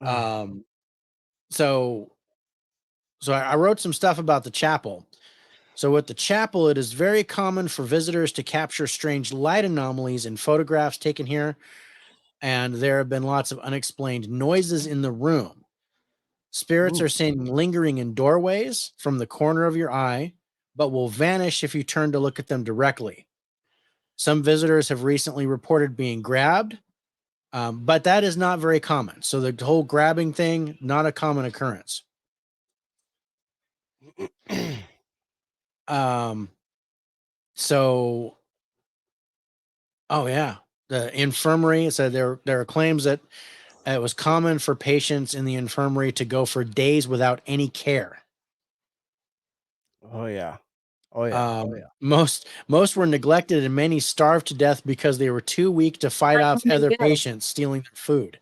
So I wrote some stuff about the chapel. So with the chapel, it is very common for visitors to capture strange light anomalies in photographs taken here. And there have been lots of unexplained noises in the room. Spirits are seen lingering in doorways from the corner of your eye, but will vanish if you turn to look at them directly. Some visitors have recently reported being grabbed, but that is not very common. So the whole grabbing thing, not a common occurrence. So, oh yeah, the infirmary said there are claims that it was common for patients in the infirmary to go for days without any care. Oh yeah. Oh yeah. Most were neglected and many starved to death because they were too weak to fight off other patients stealing their food.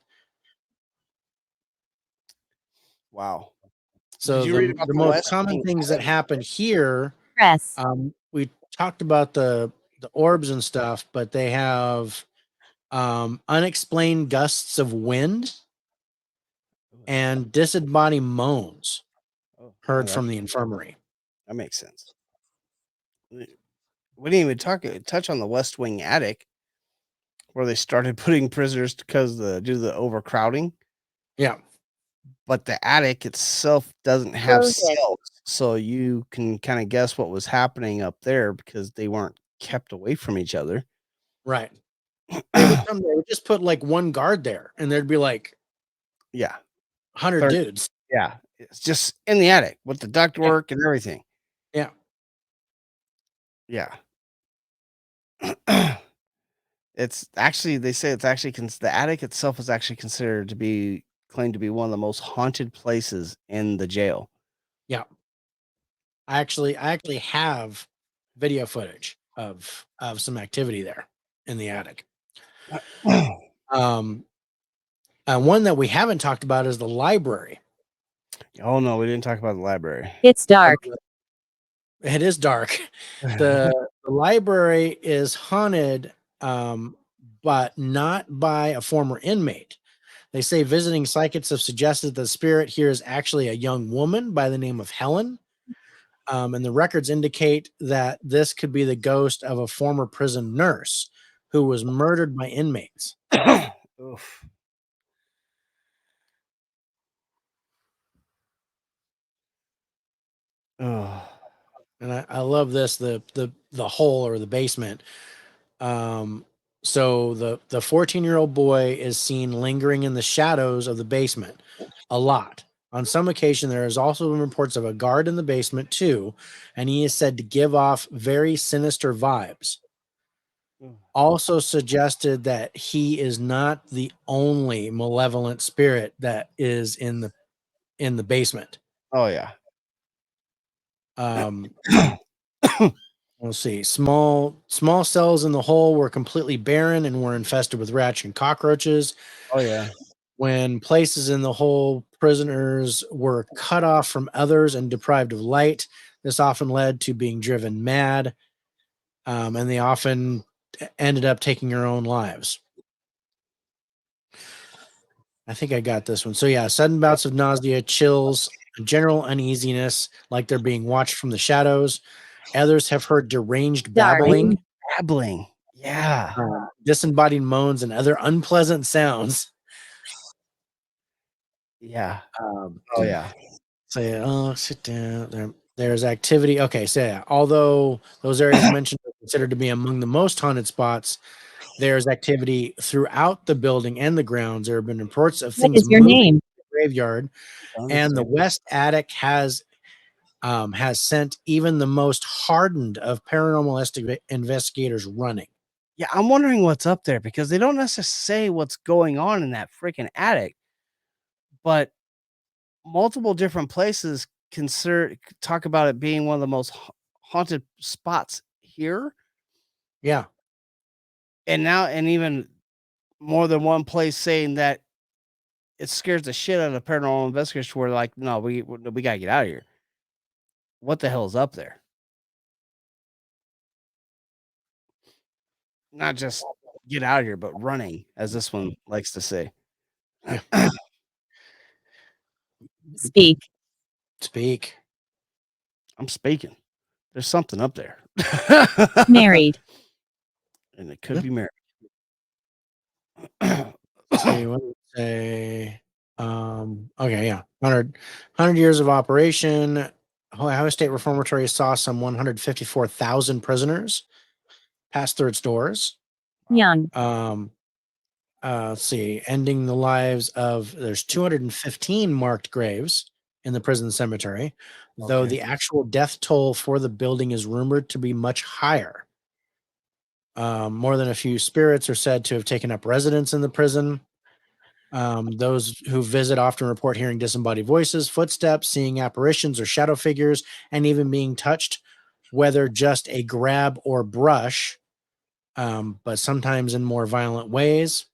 Wow. So the most common things that happen here, we talked about the orbs and stuff, but they have unexplained gusts of wind, and disembodied moans heard from the infirmary. That makes sense. We didn't even touch on the West Wing attic, where they started putting prisoners because due to the overcrowding. Yeah. But the attic itself doesn't have Close it. cells, so you can kind of guess what was happening up there because they weren't kept away from each other. Right. They would come, they would just put like one guard there, and there'd be like Yeah, 100 dudes. Yeah, it's just in the attic with the ductwork and everything. Yeah. Yeah. It's actually, they say it's actually the attic itself is actually considered to be claimed to be one of the most haunted places in the jail. Yeah. I actually have video footage of some activity there in the attic. One that we haven't talked about is the library. Oh no, we didn't talk about the library. It's dark. It is dark. The library is haunted, but not by a former inmate. They say visiting psychics have suggested the spirit here is actually a young woman by the name of Helen. And the records indicate that this could be the ghost of a former prison nurse who was murdered by inmates. Oof. Oh. And I love this, the hole or the basement. So the 14-year-old boy is seen lingering in the shadows of the basement a lot. On some occasion, there has also been reports of a guard in the basement too, and he is said to give off very sinister vibes. Also suggested that he is not the only malevolent spirit that is in the basement. Oh yeah. We'll see. Small cells in the hole were completely barren and were infested with rats and cockroaches. Oh yeah. When places in the hole, prisoners were cut off from others and deprived of light. This often led to being driven mad, and they often ended up taking their own lives. I think I got this one. So yeah, sudden bouts of nausea, chills, general uneasiness, like they're being watched from the shadows. Others have heard deranged babbling, Yeah. disembodied moans, and other unpleasant sounds. Yeah. Oh yeah. Say, oh, sit down. There's activity. Okay, so yeah, although those areas mentioned are considered to be among the most haunted spots, there's activity throughout the building and the grounds. There have been reports of What things is your moving name? in the graveyard, and the west attic has sent even the most hardened of paranormal investigators running. Yeah, I'm wondering what's up there because they don't necessarily say what's going on in that freaking attic, but multiple different places talk about it being one of the most haunted spots here. Yeah. And even more than one place saying that it scares the shit out of paranormal investigators who are like, no, we gotta get out of here. What the hell is up there? Not just get out of here, but running, as this one likes to say. Speak. I'm speaking. There's something up there. Married. And it could be married. See, what did it say? Okay, yeah. 100 years of operation. Ohio State Reformatory saw some 154,000 prisoners pass through its doors. Young. Let's see, ending the lives of, there's 215 marked graves in the prison cemetery, though Okay. the actual death toll for the building is rumored to be much higher. More than a few spirits are said to have taken up residence in the prison. Those who visit often report hearing disembodied voices, footsteps, seeing apparitions or shadow figures, and even being touched, whether just a grab or brush, but sometimes in more violent ways.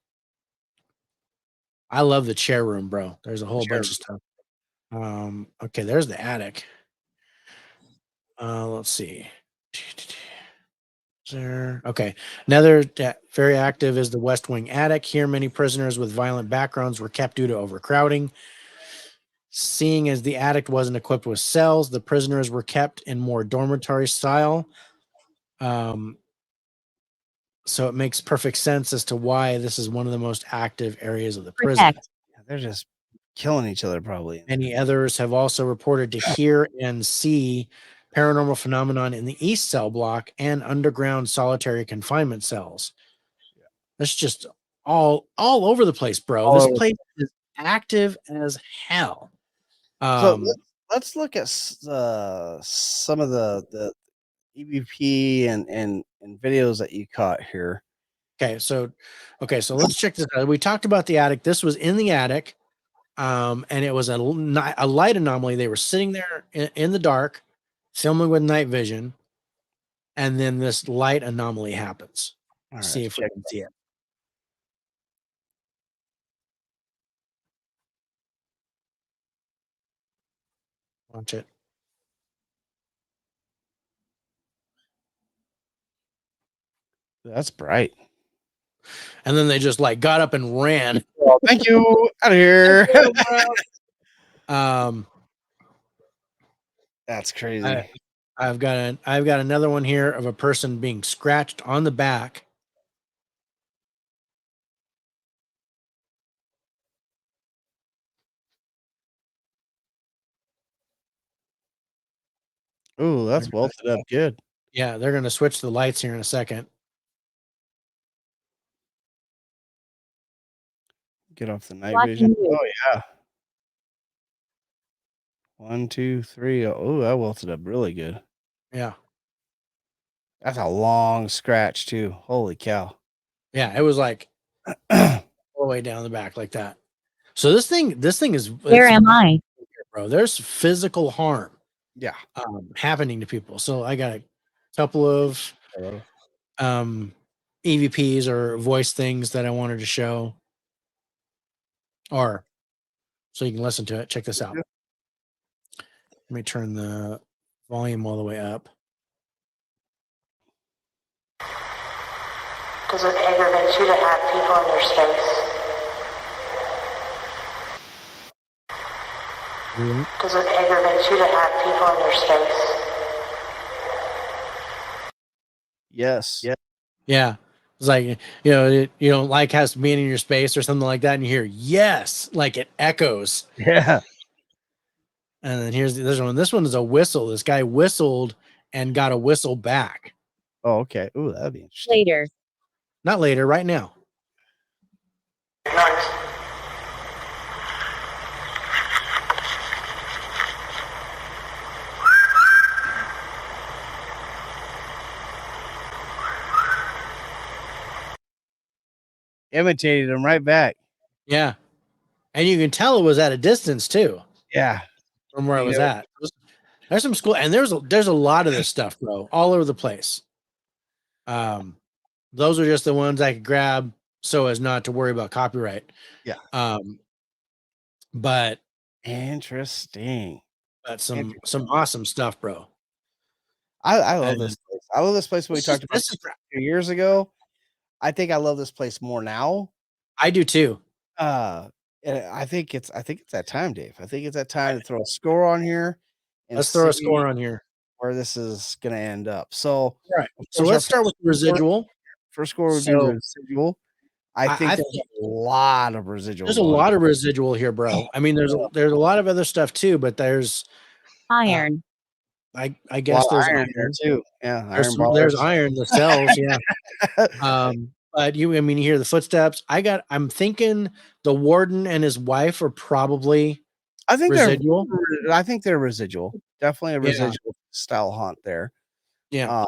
I love the chair room, bro. There's a whole bunch of stuff. Okay, there's the attic. Let's see. There. Okay. Another very active is the West Wing attic. Here, many prisoners with violent backgrounds were kept due to overcrowding. Seeing as the attic wasn't equipped with cells, the prisoners were kept in more dormitory style. So it makes perfect sense as to why this is one of the most active areas of the prison. Protect. They're just killing each other, probably. Many others have also reported to hear and see paranormal phenomenon in the East Cell block and underground solitary confinement cells. That's just all over the place, bro. All This over. place is active as hell. So let's look at some of the EVP and videos that you caught here. Okay, so let's check this out. We talked about the attic. This was in the attic, and it was a light anomaly. They were sitting there in the dark, filming with night vision, and then this light anomaly happens. All See right, if we can see it. Watch it. That's bright. And then they just like got up and ran. Oh, thank you. Out of here. That's crazy. I've got another one here of a person being scratched on the back. Ooh, that's welted up good. Yeah, they're going to switch the lights here in a second. Get off the night vision. Oh yeah. 1, 2, 3. Oh, that welted up really good. Yeah. That's a long scratch too. Holy cow. Yeah, it was like all the way down the back like that. So this thing is Where am I? bro? There's physical harm Yeah. happening to people. So I got a couple of EVPs or voice things that I wanted to show, or so you can listen to it. Check this out. Let me turn the volume all the way up. Does it aggravate you to have people in your space? Does it aggravate you to have people in your space? Yes. Yeah. Yeah. It's like, you don't like has being in your space or something like that. And you hear, yes, like it echoes. Yeah. And then here's this one. This one is a whistle. This guy whistled and got a whistle back. Oh, okay. Ooh, that'd be interesting. Later. Not later, right now. Nice. Imitated him right back. Yeah. And you can tell it was at a distance too. Yeah. From where I was at. There's some school, and there's a lot of this stuff, bro, all over the place. Those are just the ones I could grab so as not to worry about copyright. Yeah. But interesting. But some awesome stuff, bro. I love this place. I love this place we talked about 2 years ago. I think I love this place more now. I do too. And I think it's that time, Dave. I think it's that time to throw a score on here. And let's throw a score on here. Where this is gonna end up. So right. So let's start with residual. First score would be residual. I think there's a lot of residual. There's a lot of residual here, bro. I mean, there's a lot of other stuff too, but there's iron. I guess there's iron there too. Yeah, there's iron, the cells, yeah. But you hear the footsteps. I'm thinking the warden and his wife are probably residual. I think they're residual. Definitely a residual style haunt there. Yeah.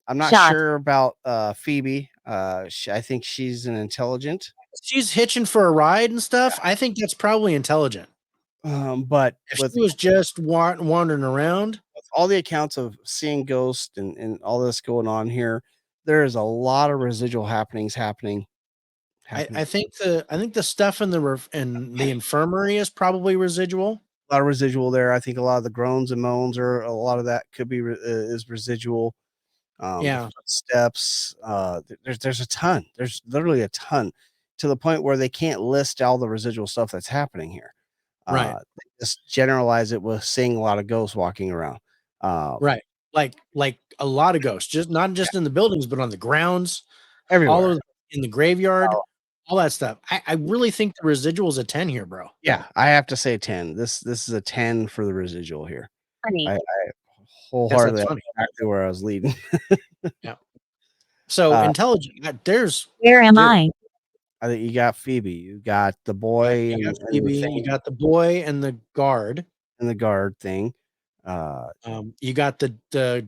I'm not sure about Phoebe. I think she's an intelligent. She's hitching for a ride and stuff. I think that's probably intelligent. But if she was just wandering around, with all the accounts of seeing ghosts and all this going on here, there is a lot of residual happenings happening. I think the stuff in the infirmary is probably residual. A lot of residual there. I think a lot of the groans and moans, or a lot of that could be is residual. Yeah. Steps. There's a ton. There's literally a ton, to the point where they can't list all the residual stuff that's happening here. Right. They just generalize it with seeing a lot of ghosts walking around. Right. Like a lot of ghosts, just not just in the buildings, but on the grounds, all Everywhere. of in the graveyard, Oh. all that stuff. I really think the residual's a 10 here, bro. Yeah, I have to say 10. This is a 10 for the residual here. Funny. I Guess wholeheartedly, that's that's funny. exactly where I was leading. Yeah. So Uh, intelligent. There's Where am dude, I? I think you got Phoebe, you got the right, boy you got and the Phoebe, thing you got the boy and the guard. and the guard thing. Uh, You got the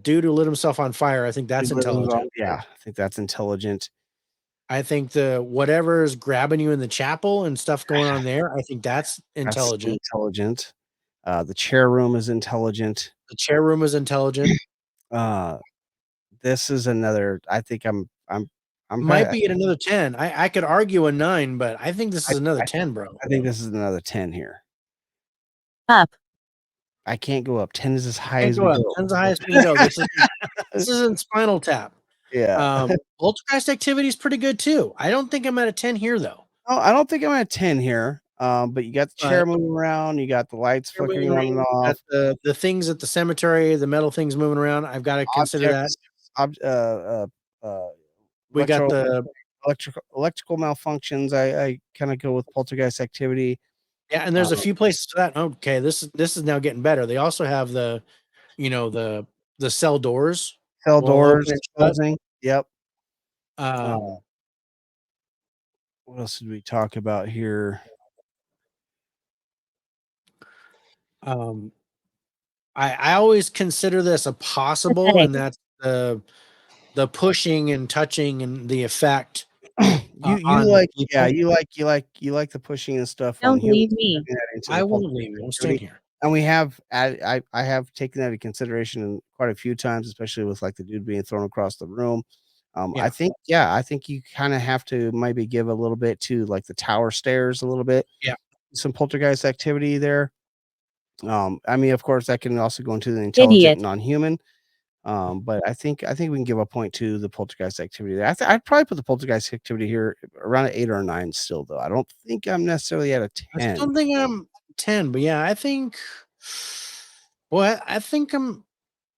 dude who lit himself on fire. I think that's intelligent. yeah, I think that's intelligent. I think the whatever is grabbing you in the chapel and stuff going on there, I think that's That's intelligent. intelligent. The chair room is intelligent. The chair room is intelligent. Uh, this is another. I think I'm Might be at another 10. I could argue a 9, but I think this is another 10, bro. I think this is another 10 here. Up. I can't go up. 10 is as high Can't as go we up. go. 10's the highest we can go. This isn't Spinal Tap. Yeah. Poltergeist activity is pretty good too. I don't think I'm at a 10 here though. Oh, I don't think I'm at 10 here. But you got the chair But moving around, you got the lights you're flickering moving on and around, you off. got the things at the cemetery, the metal things moving around. I've got to consider that. Objects, uh, We got the electrical malfunctions. I kind of go with poltergeist activity. yeah, and there's a few places for that. Okay, this is now getting better. They also have the the cell doors. Cell will doors open and shut. closing. Yep. Um, What else did we talk about here? I always consider this a possible, Pathetic. and that's the pushing and touching and the effect. You on like people. you like the pushing and stuff on Don't humans. leave me. I won't leave you. I'm staying here. And we have I have taken that into consideration quite a few times, especially with like the dude being thrown across the room. Yeah. I think you kind of have to maybe give a little bit to like the tower stairs a little bit. Yeah. Some poltergeist activity there. I mean, of course, that can also go into the intelligent Idiot. non-human. But I think we can give a point to the poltergeist activity there. I'd probably put the poltergeist activity here around an 8 or a 9 still, though. I don't think I'm necessarily at a I 10. don't think I'm 10, but yeah, I think. Boy, I think I'm.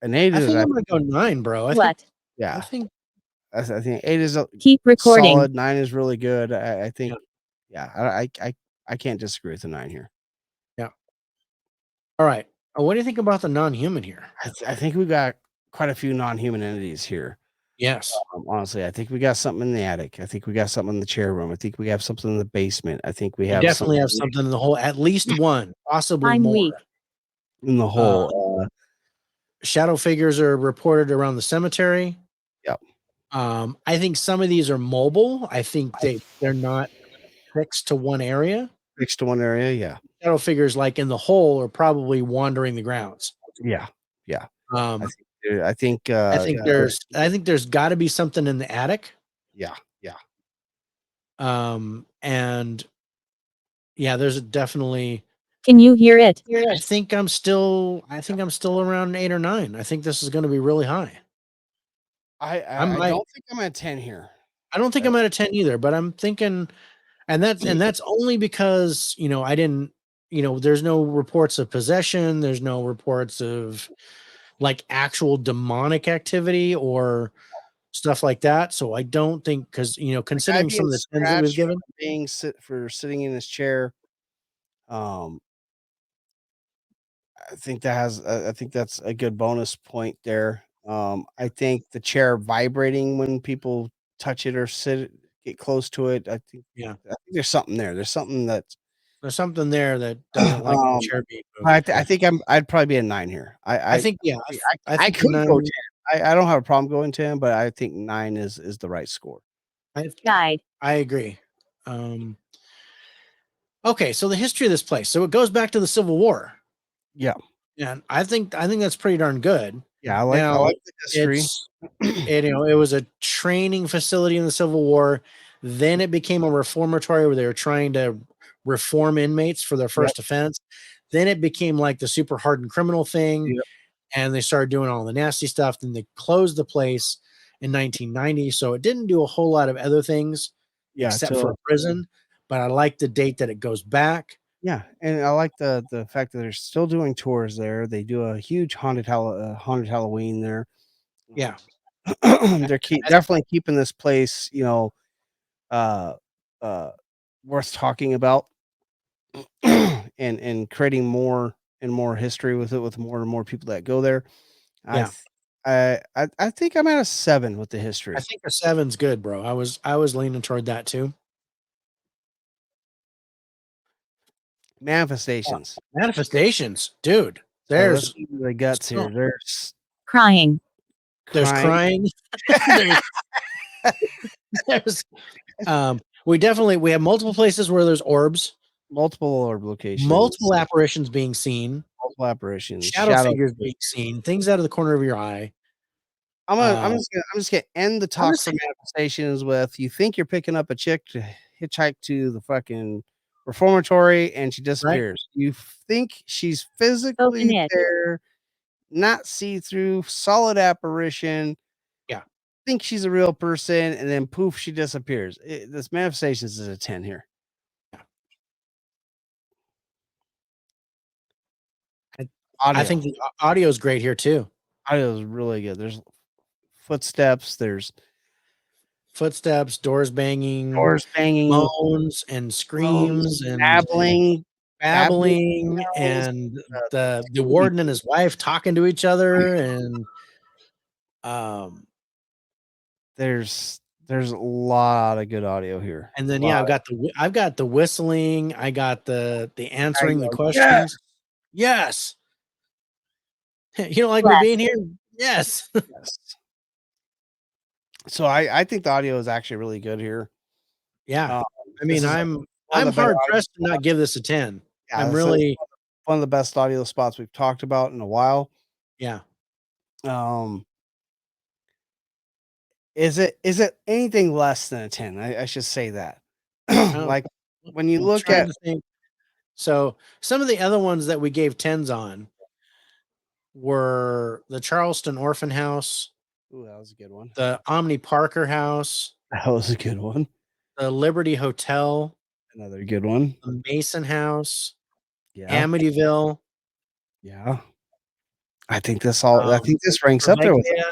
An 8 I is think I'm gonna go 9, bro. I What? yeah. think I think 8 is Keep recording. solid. 9 is really good. I think, Yeah. yeah, I can't disagree with the 9 here. Yeah. All right. What do you think about the non-human here? I think we got quite a few non-human entities here. Yes. Honestly, I think we got something in the attic. I think we got something in the chair room. I think we have something in the basement. I think we We have definitely have something in the hole, at least one, possibly I'm more. weak. in the hole. Shadow figures are reported around the cemetery. Yep. I think some of these are mobile. I think they're not fixed to one area. Fixed to one area, yeah. Shadow figures like in the hole are probably wandering the grounds. Yeah. Um, I think there's got to be something in the attic. yeah. And yeah, there's definitely. Can you hear it? I think I'm still around an 8 or 9. I think this is going to be really high. I don't think I'm at 10 here. I don't think I'm at a 10 either, but I'm thinking, and that's only because I didn't. There's no reports of possession. There's no reports of like actual demonic activity or stuff like that. So I don't think, because considering some of the 10s that we've given, for sitting in his chair, I think that's a good bonus point there. I think the chair vibrating when people touch it or get close to it. I think there's something there. There's something there that doesn't like the chair being moved. I think I'd probably be a 9 here. I think I could 9, go 10. I don't have a problem going 10, but I think 9 is the right score. Guide. I agree. Okay, so the history of this place. So it goes back to the Civil War. Yeah. And I think that's pretty darn good. Yeah, I like the history. It was a training facility in the Civil War. Then it became a reformatory where they were trying to reform inmates for their first offense. Then it became like the super hardened criminal thing. Yep. and they started doing all the nasty stuff. Then they closed the place in 1990, so it didn't do a whole lot of other things except for a prison. But I like the date that it goes back. Yeah, and I like the fact that they're still doing tours there. They do a huge haunted Halloween there. Yeah, They're definitely keeping this place, uh, worth talking about, and creating more and more history with it, with more and more people that go there. Yeah. I think I'm at a 7 with the I history. think a 7's good, bro. I was leaning toward that too. Manifestations. Manifestations, dude. So There's the guts here. There's Crying. crying. there's we have multiple places where there's orbs, multiple orb locations, multiple apparitions being seen, multiple apparitions, shadow figures being seen, things out of the corner of your eye. I'm just gonna end the talk for manifestations with, you think you're picking up a chick to hitchhike to the fucking reformatory and she disappears. Right? You think she's physically there, not see-through, solid apparition. Yeah. Think she's a real person, and then poof, she disappears. This manifestations is a 10 here. Yeah. I think the audio is great here too. Audio is really good. There's footsteps, doors banging, moans and screams, and babbling, and the warden and his wife talking to each other, and there's a lot of good audio here. And then I've got the whistling, I got the answering the questions. Yes. You don't like me being here? Yes. Yes. So I think the audio is actually really good here. Yeah. I mean, I'm hard pressed to not give this a 10. Yeah, I'm really one of the best audio spots we've talked about in a while. Yeah. Is it anything less than a 10? I should say that. Like when you look at, so some of the other ones that we gave 10s on were the Charleston Orphan House. Ooh, that was a good one. The Omni Parker House. That was a good one. The Liberty Hotel. Another good one. The Mason House. Yeah. Amityville. Yeah. I think this ranks up there with it.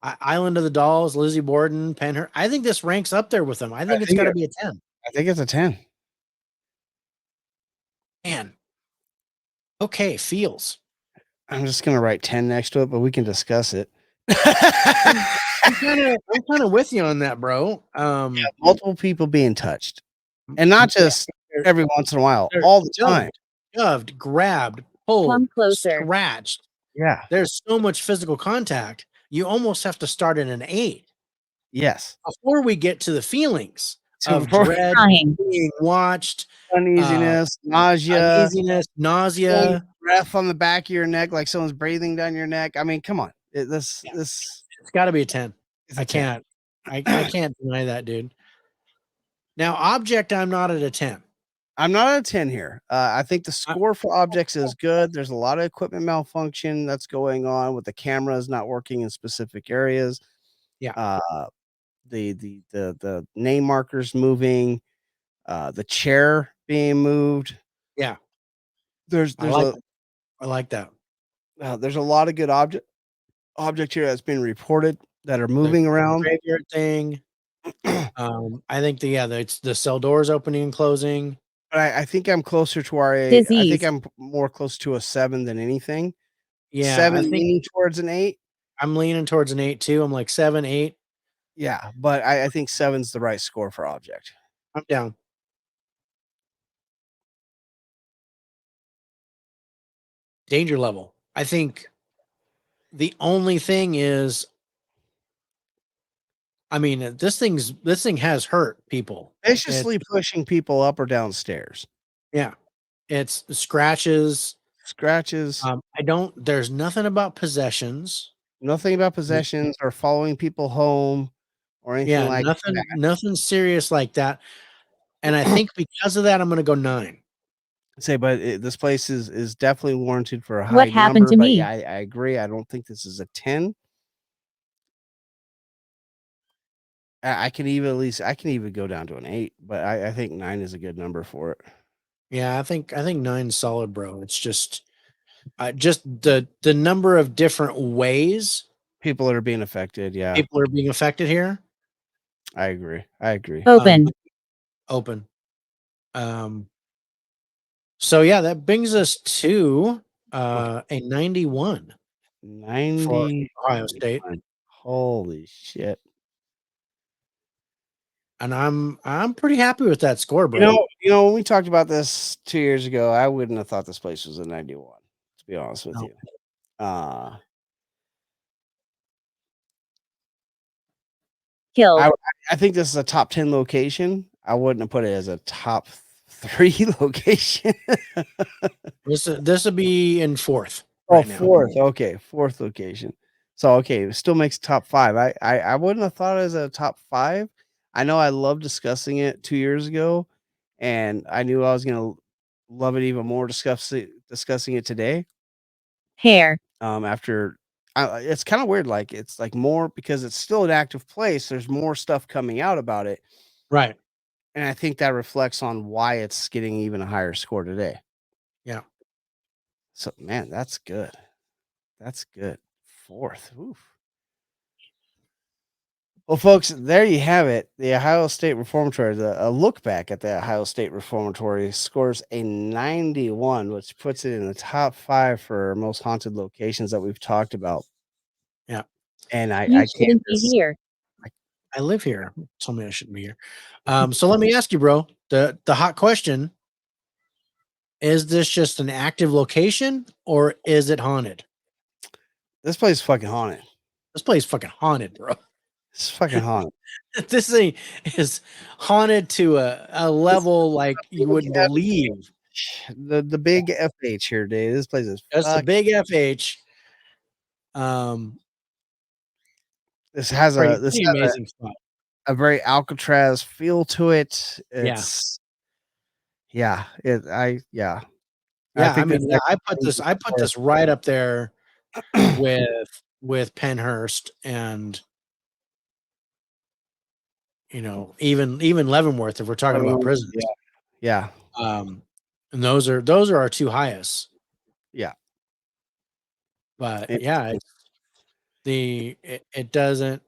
Island of the Dolls, Lizzie Borden, Penhurst. I think this ranks up there with them. I think it's got to be a 10. I think it's a 10. Man. Okay, feels. I'm just gonna write 10 next to it, but we can discuss it. I'm kind of with you on that, bro. Multiple people being touched, and not just every once in a while, all the time. Shoved, grabbed, pulled, scratched. Yeah, there's so much physical contact. You almost have to start at an 8. Yes, before we get to the feelings of dread, being watched, uneasiness, nausea, breath on the back of your neck, like someone's breathing down your neck. I mean, come on, it's got to be a 10. I can't deny that, dude. Now, object, I'm not at a 10. I'm not at a 10 here. I think the score for objects is good. There's a lot of equipment malfunction that's going on with the cameras not working in specific areas. Yeah. The name markers moving, the chair being moved. Yeah. I like that. There's a lot of good object here that's been reported that are moving around. Graveyard thing. I think it's the cell doors opening and closing. But I think I'm closer to I think I'm more close to a 7 than anything. Yeah. 7 leaning towards an 8. I'm leaning towards an 8 too. I'm like 7, 8. Yeah, but I think 7's the right score for object. I'm down. Danger level. I think the only thing is, I mean, this thing has hurt people. Viciously pushing people up or down stairs. Yeah. It's scratches. There's nothing about possessions. Nothing about possessions or following people home or anything like that. Nothing serious like that. And I think because of that, I'm going to go 9. say, but this place is definitely warranted for a high What happened number. to But me? yeah, I agree. I don't think this is a 10. I can even go down to an 8, but I think 9 is a good number for it. Yeah, I think 9's solid, bro. It's just the number of different ways People that are being affected. Yeah, people are being affected here. I agree. Open. Open. So yeah, that brings us to a 91 for 90. Ohio State. Holy shit. And I'm pretty happy with that score, bro. When we talked about this 2 years ago, I wouldn't have thought this place was a 91, to be honest with No. you. Killed. I think this is a top 10 location. I wouldn't have put it as a top 3 location. This will be in fourth right now. Fourth. Okay, fourth location. So okay, it still makes top 5. I wouldn't have thought it as a top 5. I know I loved discussing it 2 years ago, and I knew I was gonna love it even more discussing it today. Hair. After it's kind of weird, like it's like more because it's still an active place. There's more stuff coming out about it, Right. and I think that reflects on why it's getting even a higher score today. Yeah. So man, that's good. That's good. Fourth. Oof. Well, folks, there you have it. The Ohio State Reformatory, a look back at the Ohio State Reformatory scores a 91, which puts it in the top 5 for most haunted locations that we've talked about. Yeah. And I You can't shouldn't be here. I live here. Tell me I shouldn't be here. So let me ask you, bro, the hot question: is this just an active location or is it haunted? This place is fucking haunted. This place is fucking haunted, bro. It's fucking haunted. This thing is haunted to a level like you wouldn't believe. The big FH here, Dave. This place is That's the big FH. This has Pretty amazing spot. a very Alcatraz feel to it. Yeah. It's yeah. I put this right up there with Pennhurst and even Leavenworth if we're talking about prisons. Yeah. And those are our two highest. Yeah. But yeah, it doesn't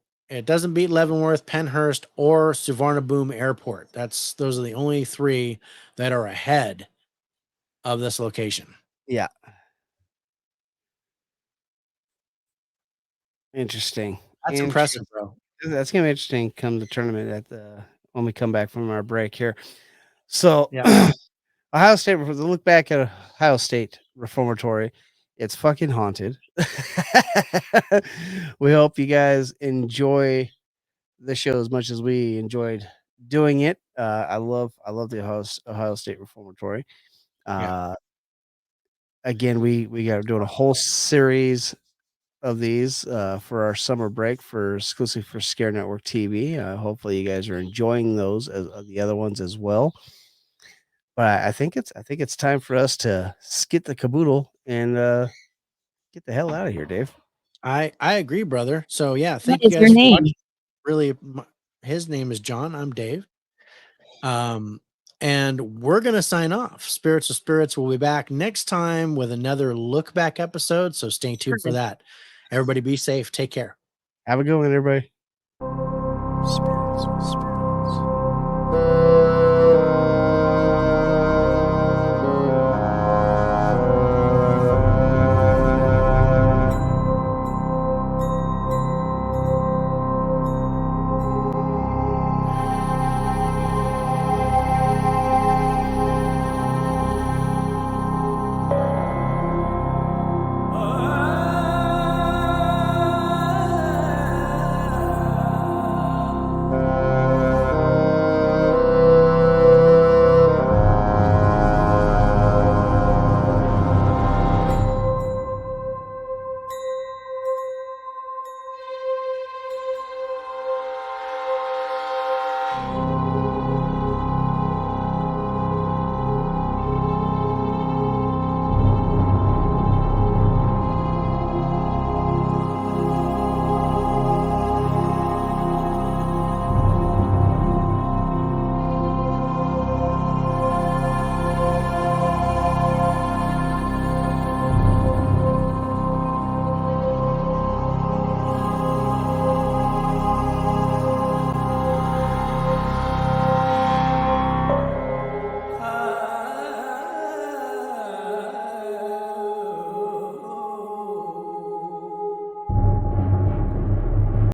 beat Leavenworth, Pennhurst, or Suvarnabhumi Airport. Those are the only 3 that are ahead of this location. Yeah. Interesting. That's impressive, bro. That's gonna be interesting come the tournament when we come back from our break here. So Yeah. Ohio State, the look back at Ohio State Reformatory, it's fucking haunted. We hope you guys enjoy the show as much as we enjoyed doing it. I love the Ohio State Reformatory. Again, we got doing a whole series of these for our summer break exclusively for Scare Network TV. Hopefully you guys are enjoying those as the other ones as well. But I think it's time for us to skip the caboodle and get the hell out of here, Dave. I agree, brother. So yeah, thank What you is guys your for name? watching. Really, his name is John. I'm Dave. And we're gonna sign off. Spirits of Spirits will be back next time with another look back episode. So stay tuned for that. Everybody be safe. Take care. Have a good one, everybody.